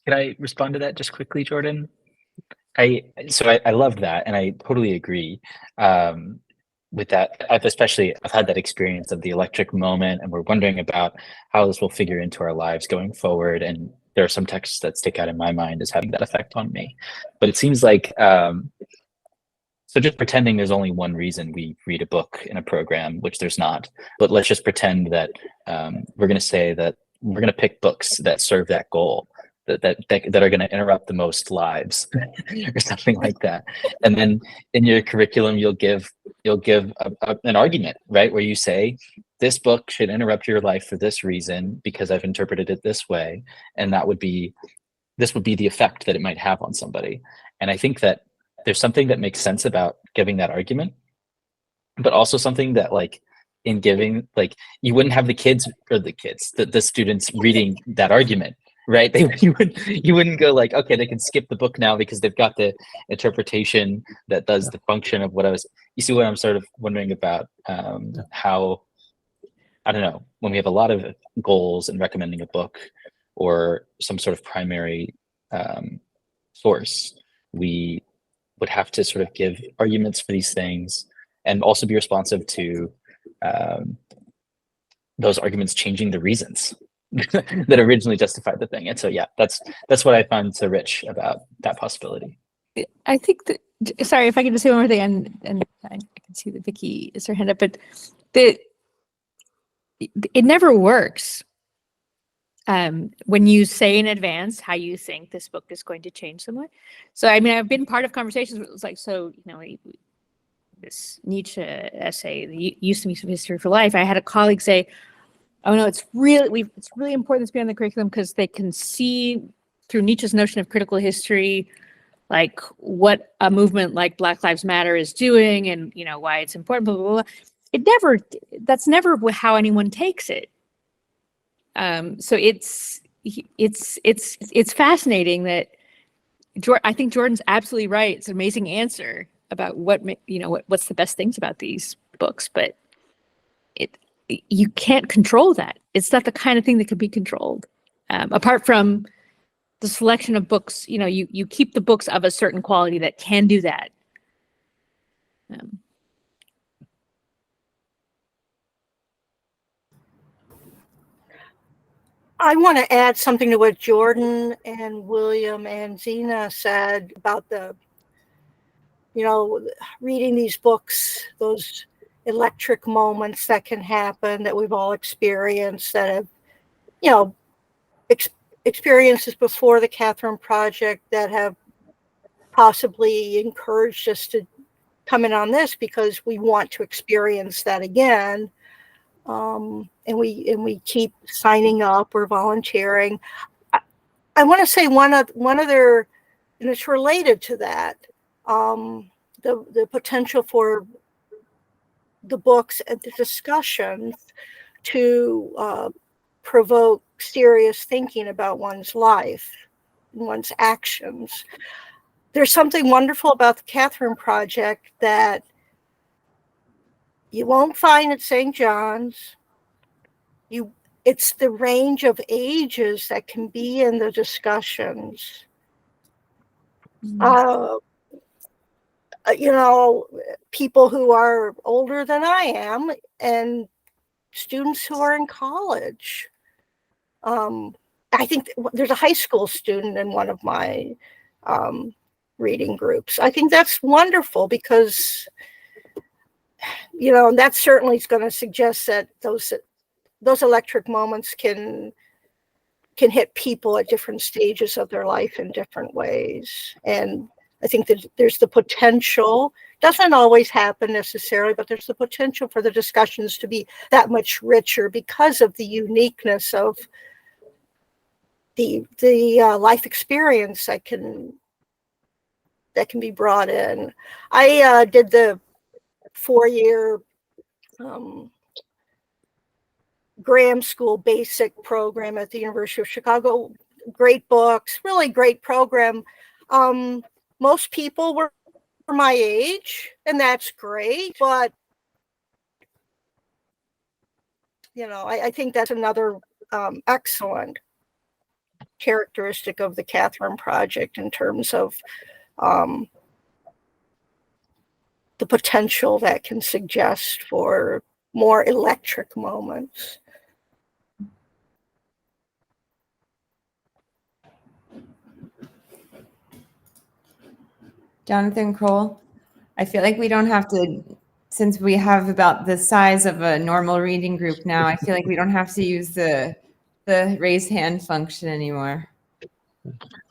Speaker 14: Can I respond to that just quickly, Jordan? I loved that, and I totally agree with that. I've had that experience of the electric moment, and we're wondering about how this will figure into our lives going forward. And there are some texts that stick out in my mind as having that effect on me. But it seems like so just pretending there's only one reason we read a book in a program, which there's not. But let's just pretend that we're going to say that we're going to pick books that serve that goal. That are going to interrupt the most lives or something like that. And then in your curriculum, you'll give an argument, right? Where you say, this book should interrupt your life for this reason, because I've interpreted it this way. And this would be the effect that it might have on somebody. And I think that there's something that makes sense about giving that argument, but also something that in giving, you wouldn't have the students reading that argument. Right? You wouldn't go okay, they can skip the book now because they've got the interpretation that does the function of what you see what I'm sort of wondering about, how, I don't know, when we have a lot of goals in recommending a book or some sort of primary source, we would have to sort of give arguments for these things and also be responsive to those arguments changing the reasons that originally justified the thing. And so, yeah, that's what I find so rich about that possibility.
Speaker 1: I think that, sorry, if I can just say one more thing, and I can see that Vicky is her hand up, but it never works when you say in advance how you think this book is going to change someone. So, I mean, I've been part of conversations where it was this Nietzsche essay, the Use of History for Life, I had a colleague say, oh no, it's really important to be on the curriculum because they can see through Nietzsche's notion of critical history, what a movement like Black Lives Matter is doing, and why it's important. Blah blah blah. That's never how anyone takes it. So it's fascinating that I think Jordan's absolutely right. It's an amazing answer about what's the best things about these books, but you can't control that. It's not the kind of thing that can be controlled. Apart from the selection of books, you keep the books of a certain quality that can do that.
Speaker 17: I want to add something to what Jordan and William and Zena said about reading these books, those electric moments that can happen that we've all experienced, that have, experiences before the Catherine Project that have possibly encouraged us to come in on this because we want to experience that again. And we keep signing up or volunteering. I want to say one other, and it's related to that, the potential for the books and the discussions to provoke serious thinking about one's life and one's actions. There's something wonderful about the Catherine Project that you won't find at St. John's. It's the range of ages that can be in the discussions. People who are older than I am and students who are in college. I think there's a high school student in one of my reading groups. I think that's wonderful because, and that certainly is going to suggest that those electric moments can hit people at different stages of their life in different ways. And I think that there's the potential, doesn't always happen necessarily, but there's the potential for the discussions to be that much richer because of the uniqueness of the life experience that can be brought in. I did the 4-year Graham School basic program at the University of Chicago. Great books, really great program. Most people were my age, and that's great, but I think that's another excellent characteristic of the Catherine Project in terms of the potential that can suggest for more electric moments.
Speaker 3: Jonathan Kroll, I feel like we don't have to, since we have about the size of a normal reading group now, I feel like we don't have to use the raise hand function anymore.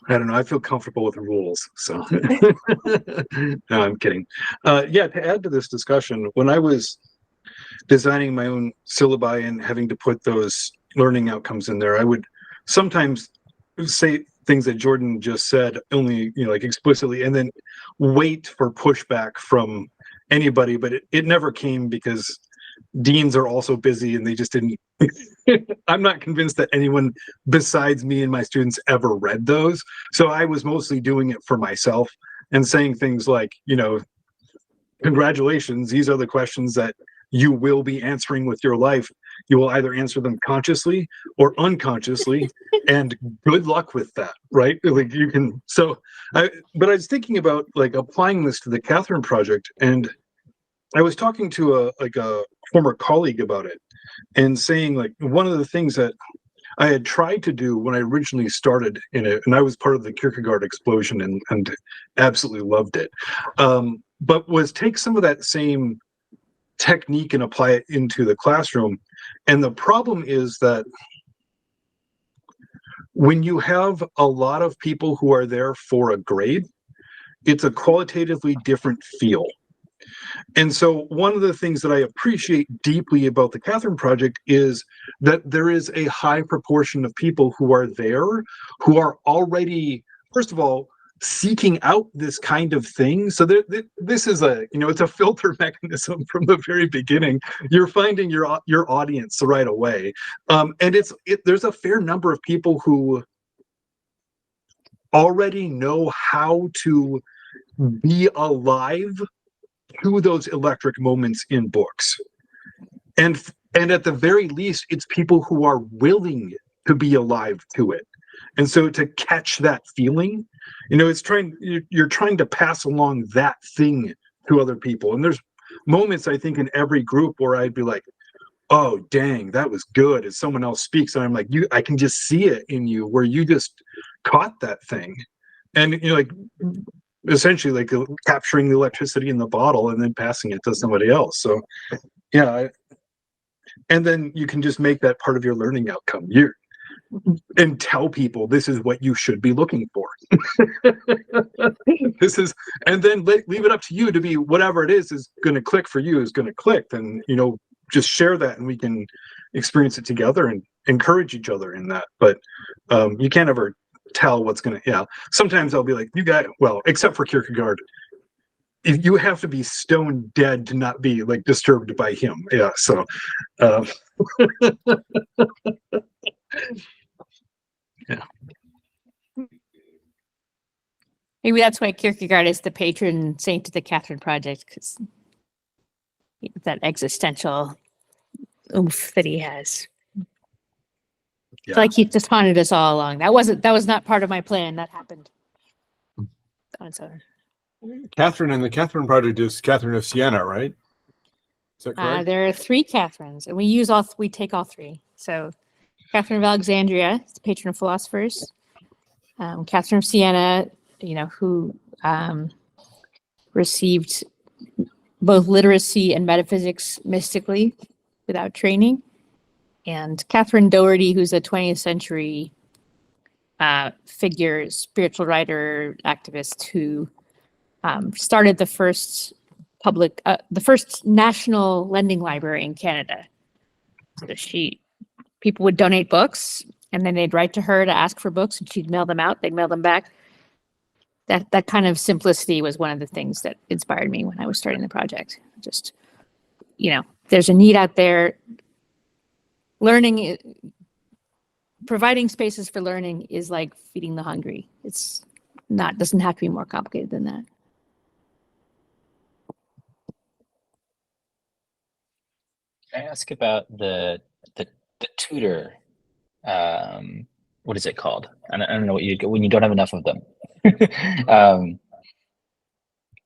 Speaker 4: I don't know. I feel comfortable with the rules, so no, I'm kidding. Yeah, to add to this discussion, when I was designing my own syllabi and having to put those learning outcomes in there, I would sometimes say things that Jordan just said, only like explicitly, and then wait for pushback from anybody, but it never came because deans are also busy and they just didn't. I'm not convinced that anyone besides me and my students ever read those. So I was mostly doing it for myself and saying things like, congratulations, these are the questions that you will be answering with your life. You will either answer them consciously or unconsciously, and good luck with that, right? Like you can. But I was thinking about like applying this to the Catherine Project, and I was talking to a former colleague about it, and saying like one of the things that I had tried to do when I originally started in it, and I was part of the Kierkegaard explosion and absolutely loved it, but was take some of that same technique and apply it into the classroom. And the problem is that when you have a lot of people who are there for a grade, it's a qualitatively different feel. And so one of the things that I appreciate deeply about the Catherine Project is that there is a high proportion of people who are there who are already, first of all, seeking out this kind of thing. So this is it's a filter mechanism from the very beginning. You're finding your audience right away. And there's a fair number of people who already know how to be alive to those electric moments in books. And at the very least, it's people who are willing to be alive to it. And so to catch that feeling, you're trying to pass along that thing to other people. And there's moments, I think, in every group where I'd be like, oh, dang, that was good. As someone else speaks, and I'm like, I can just see it in you where you just caught that thing. And, essentially like capturing the electricity in the bottle and then passing it to somebody else. So, yeah. And then you can just make that part of your learning outcome. And tell people this is what you should be looking for. And then leave it up to you to be whatever it is going to click for you is going to click. Then just share that, and we can experience it together and encourage each other in that. But you can't ever tell what's going to. Sometimes I'll be like, except for Kierkegaard, if you have to be stone dead to not be like disturbed by him. So yeah.
Speaker 1: Maybe that's why Kierkegaard is the patron saint of the Catherine Project, because that existential oomph that he has. It's like he just haunted us all along. That was not part of my plan. That happened on its own.
Speaker 10: Catherine and the Catherine Project is Catherine of Siena, right? Is that correct?
Speaker 1: There are 3 Catherines, and we take all 3. So Catherine of Alexandria is the patron of philosophers. Catherine of Siena, who received both literacy and metaphysics mystically without training. And Catherine Doherty, who's a 20th century figure, spiritual writer, activist, who started the first national lending library in Canada. So people would donate books, and then they'd write to her to ask for books, and she'd mail them out. They'd mail them back. That kind of simplicity was one of the things that inspired me when I was starting the project. Just, there's a need out there. Learning, providing spaces for learning is like feeding the hungry. Doesn't have to be more complicated than that.
Speaker 14: Can I ask about the tutor what is it called? I don't know what you when you don't have enough of them.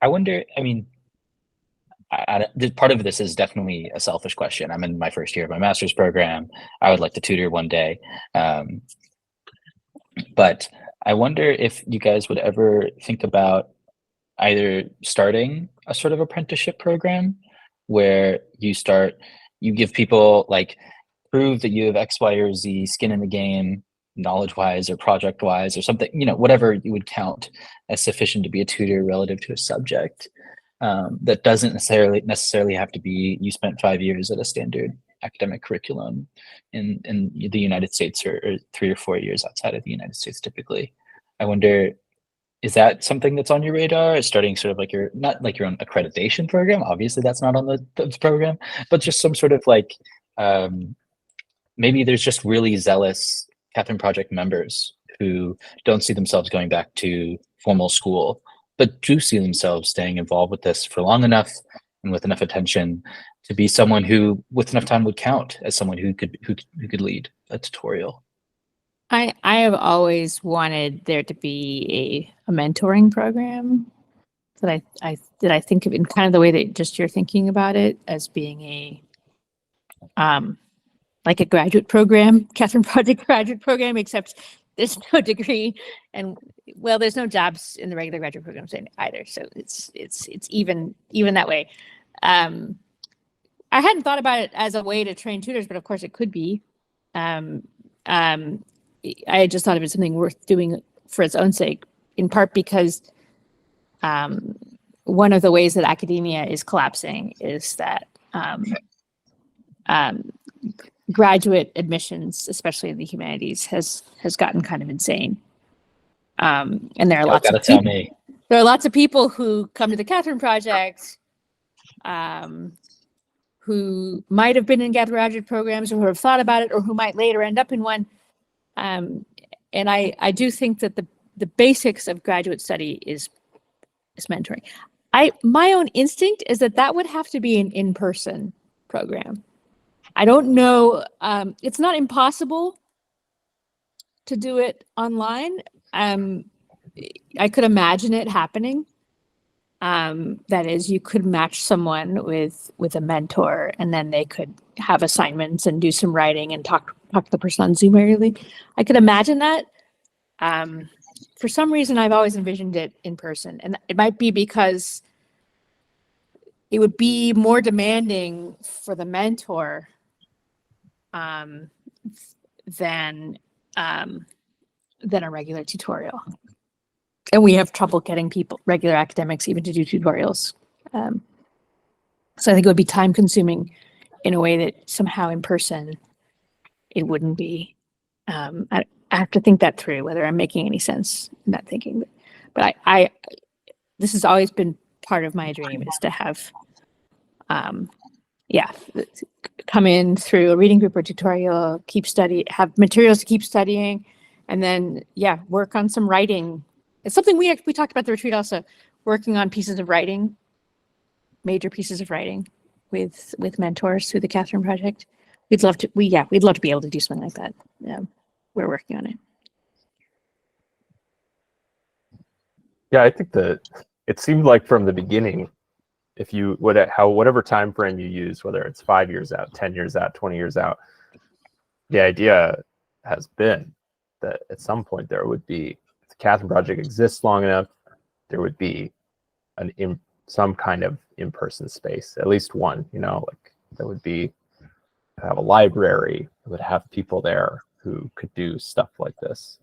Speaker 14: I wonder. I mean, part of this is definitely a selfish question. I'm in my first year of my master's program. I would like to tutor one day, but I wonder if you guys would ever think about either starting a sort of apprenticeship program where you give people like prove that you have X, Y, or Z skin in the game, knowledge wise or project wise or something, whatever you would count as sufficient to be a tutor relative to a subject. That doesn't necessarily have to be you spent 5 years at a standard academic curriculum in the United States or 3 or 4 years outside of the United States typically. I wonder, is that something that's on your radar? Starting sort of like not like your own accreditation program. Obviously that's not on the program, but just some sort of like, maybe there's just really zealous Catherine Project members who don't see themselves going back to formal school, but do see themselves staying involved with this for long enough and with enough attention to be someone who, with enough time, would count as someone who could lead a tutorial.
Speaker 1: I have always wanted there to be a mentoring program that I think of in kind of the way that just you're thinking about it as being a like a graduate program, Catherine Project graduate program, except there's no degree and there's no jobs in the regular graduate programs either. So it's even that way. I hadn't thought about it as a way to train tutors, but of course it could be. I just thought of it as something worth doing for its own sake, in part because one of the ways that academia is collapsing is that graduate admissions, especially in the humanities, has gotten kind of insane. And there are lots of people, there are lots of people who come to the Catherine Project who might have been in graduate programs or who have thought about it or who might later end up in one. And I do think that the basics of graduate study is mentoring. My own instinct is that would have to be an in-person program. I don't know. It's not impossible to do it online. I could imagine it happening. That is, you could match someone with a mentor, and then they could have assignments and do some writing and talk to the person on Zoom regularly. I could imagine that. For some reason, I've always envisioned it in person, and it might be because it would be more demanding for the mentor than a regular tutorial. And we have trouble getting regular academics even to do tutorials. So I think it would be time consuming in a way that somehow in person it wouldn't be. I have to think that through, whether I'm making any sense in that thinking. But I this has always been part of my dream, is to have, come in through a reading group or tutorial, have materials to keep studying, and then, work on some writing. It's something we talked about at the retreat also, working on pieces of writing, major pieces of writing with mentors through the Catherine Project. We'd love to be able to do something like that. We're working on it.
Speaker 2: Yeah, I think that it seemed like from the beginning, if you whatever time frame you use, whether it's 5 years out, 10 years out, 20 years out, the idea has been that at some point there would be, if the Catherine Project exists long enough, there would be some kind of in-person space, at least one. Like there would have a library, it would have people there who could do stuff like this,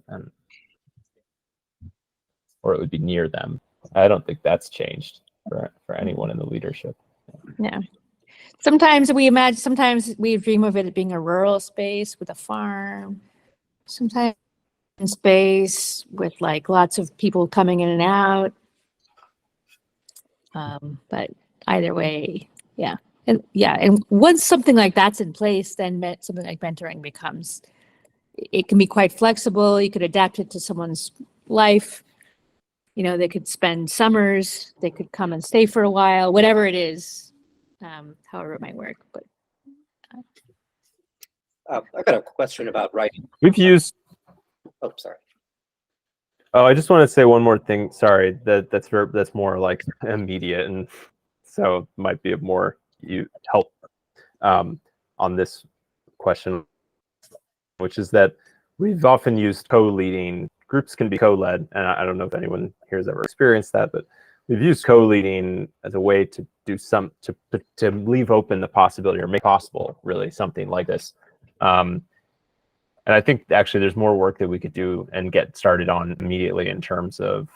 Speaker 2: or it would be near them. I don't think that's changed for anyone in the leadership.
Speaker 1: Yeah. Sometimes we dream of it being a rural space with a farm. Sometimes in space with like lots of people coming in and out. But either way, yeah. And once something like that's in place, then something like mentoring it can be quite flexible. You could adapt it to someone's life. They could spend summers, they could come and stay for a while, whatever it is, however it might work. But
Speaker 9: I got a question about writing.
Speaker 2: We've used
Speaker 9: Oh, sorry.
Speaker 2: Oh, I just want to say one more thing. Sorry, that's more like immediate, and so might be of more help on this question, which is that we've often used co-leading. Groups can be co-led, and I don't know if anyone here has ever experienced that, but we've used co-leading as a way to do to leave open the possibility or make possible really something like this. And I think actually there's more work that we could do and get started on immediately in terms of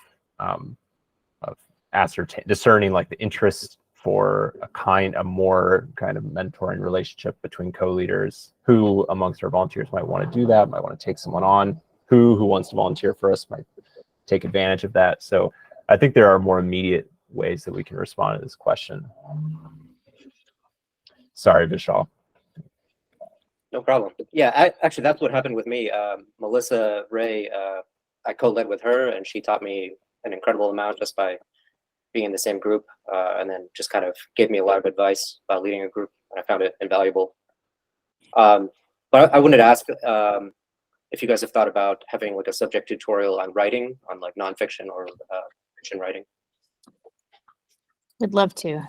Speaker 2: discerning like the interest for a more kind of mentoring relationship between co-leaders. Who amongst our volunteers might want to do that, might want to take someone on, who wants to volunteer for us might take advantage of that. So I think there are more immediate ways that we can respond to this question. Sorry, Vishal.
Speaker 9: No problem. Yeah, actually, that's what happened with me. Melissa Ray, I co-led with her, and she taught me an incredible amount just by being in the same group, and then just kind of gave me a lot of advice about leading a group, and I found it invaluable. But I wanted to ask if you guys have thought about having like a subject tutorial on writing, on like nonfiction or fiction writing.
Speaker 1: I'd love to.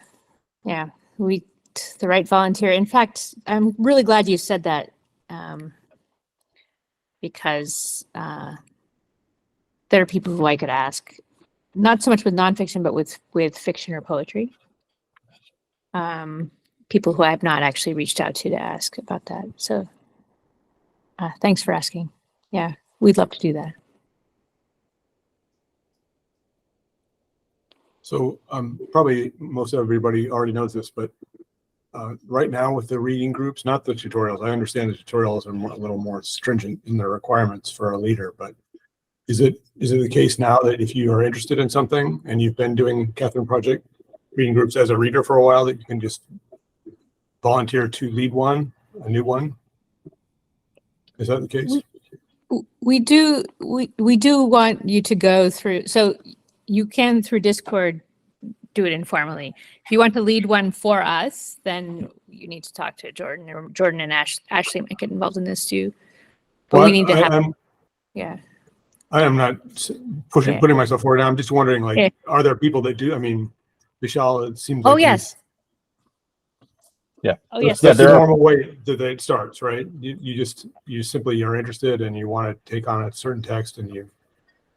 Speaker 1: Yeah, the right volunteer. In fact, I'm really glad you said that because there are people who I could ask, not so much with nonfiction, but with fiction or poetry. People who I have not actually reached out to ask about that. So thanks for asking. Yeah, we'd love to do that.
Speaker 10: So probably most everybody already knows this, but right now with the reading groups, not the tutorials, I understand the tutorials are a little more stringent in their requirements for a leader, but is it the case now that if you are interested in something and you've been doing Catherine Project reading groups as a reader for a while, that you can just volunteer to lead one, a new one? Is that the case?
Speaker 1: We do want you to go through, so you can through Discord do it informally. If you want to lead one for us, then you need to talk to Jordan, or Jordan and Ashley might get involved in this too. But we need to have, yeah.
Speaker 10: I am not putting myself forward. I'm just wondering, like, are there people that do? I mean, Vishal, it seems like.
Speaker 1: Oh, yes.
Speaker 2: Yeah.
Speaker 1: Oh, yes.
Speaker 10: That's the normal way that it starts, right? You simply are interested and you want to take on a certain text and you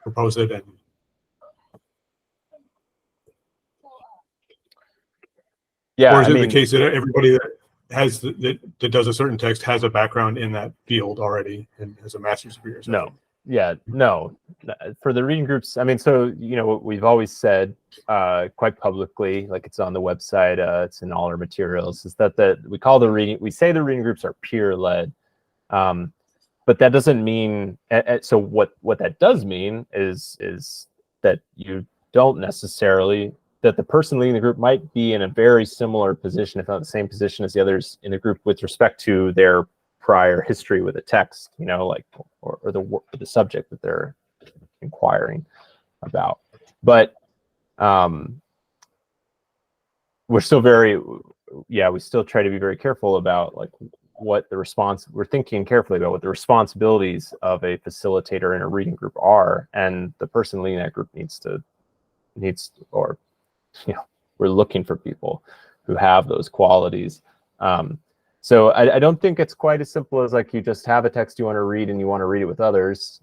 Speaker 10: propose it, and
Speaker 2: yeah.
Speaker 10: Or is it the case that everybody that has that does a certain text has a background in that field already and has a master's degree or something?
Speaker 2: No. Yeah, no. For the reading groups, I mean, so, you know, what we've always said quite publicly, like it's on the website, it's in all our materials, is that we say the reading groups are peer-led, but that doesn't mean, so what that does mean is that you don't necessarily, that the person leading the group might be in a very similar position, if not the same position as the others in the group with respect to their prior history with a text, you know, like, or the subject that they're inquiring about. But we're still we still try to be very careful about like we're thinking carefully about what the responsibilities of a facilitator in a reading group are, and the person leading that group needs or, you know, we're looking for people who have those qualities. So I don't think it's quite as simple as like you just have a text you want to read and you want to read it with others.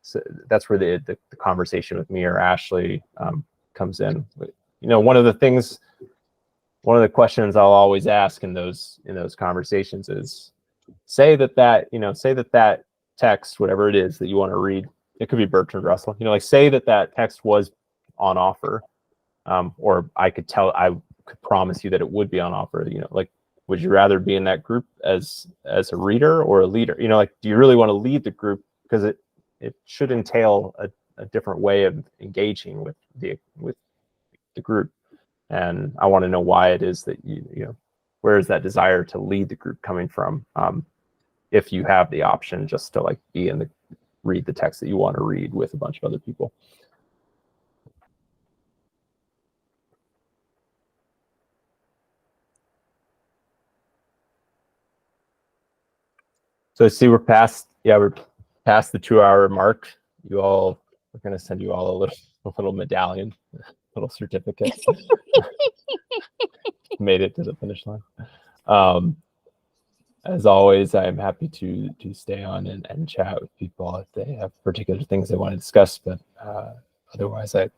Speaker 2: So that's where the conversation with me or Ashley comes in. You know, one of the questions I'll always ask in those conversations is, say that text, whatever it is that you want to read, it could be Bertrand Russell, you know, like say that text was on offer, or I could promise you that it would be on offer, you know, like, would you rather be in that group as a reader or a leader? You know, like, do you really want to lead the group? Because it should entail a different way of engaging with the group. And I want to know why it is that you know, where is that desire to lead the group coming from? If you have the option just to like read the text that you want to read with a bunch of other people. So I see we're past past the 2-hour mark, you all, we're going to send you all a little medallion, a little certificate. Made it to the finish line. As always, I am happy to stay on and chat with people if they have particular things they want to discuss. But otherwise, I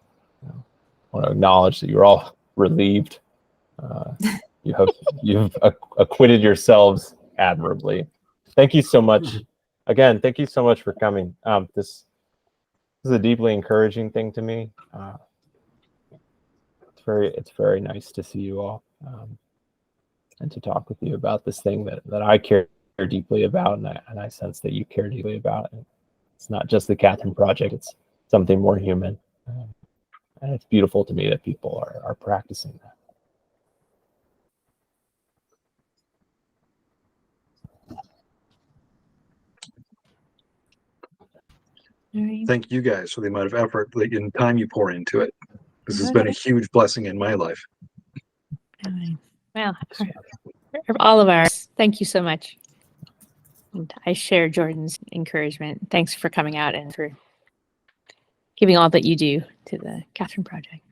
Speaker 2: want to acknowledge that you're all relieved. You've acquitted yourselves admirably. Thank you so much. Again, thank you so much for coming. This is a deeply encouraging thing to me. It's very nice to see you all and to talk with you about this thing that I care deeply about, and I sense that you care deeply about. And it's not just the Catherine Project; it's something more human, and it's beautiful to me that people are practicing that.
Speaker 4: Thank you guys for the amount of effort and time you pour into it. This has been a huge blessing in my life.
Speaker 1: Well, all of ours. Thank you so much. And I share Jordan's encouragement. Thanks for coming out and for giving all that you do to the Catherine Project.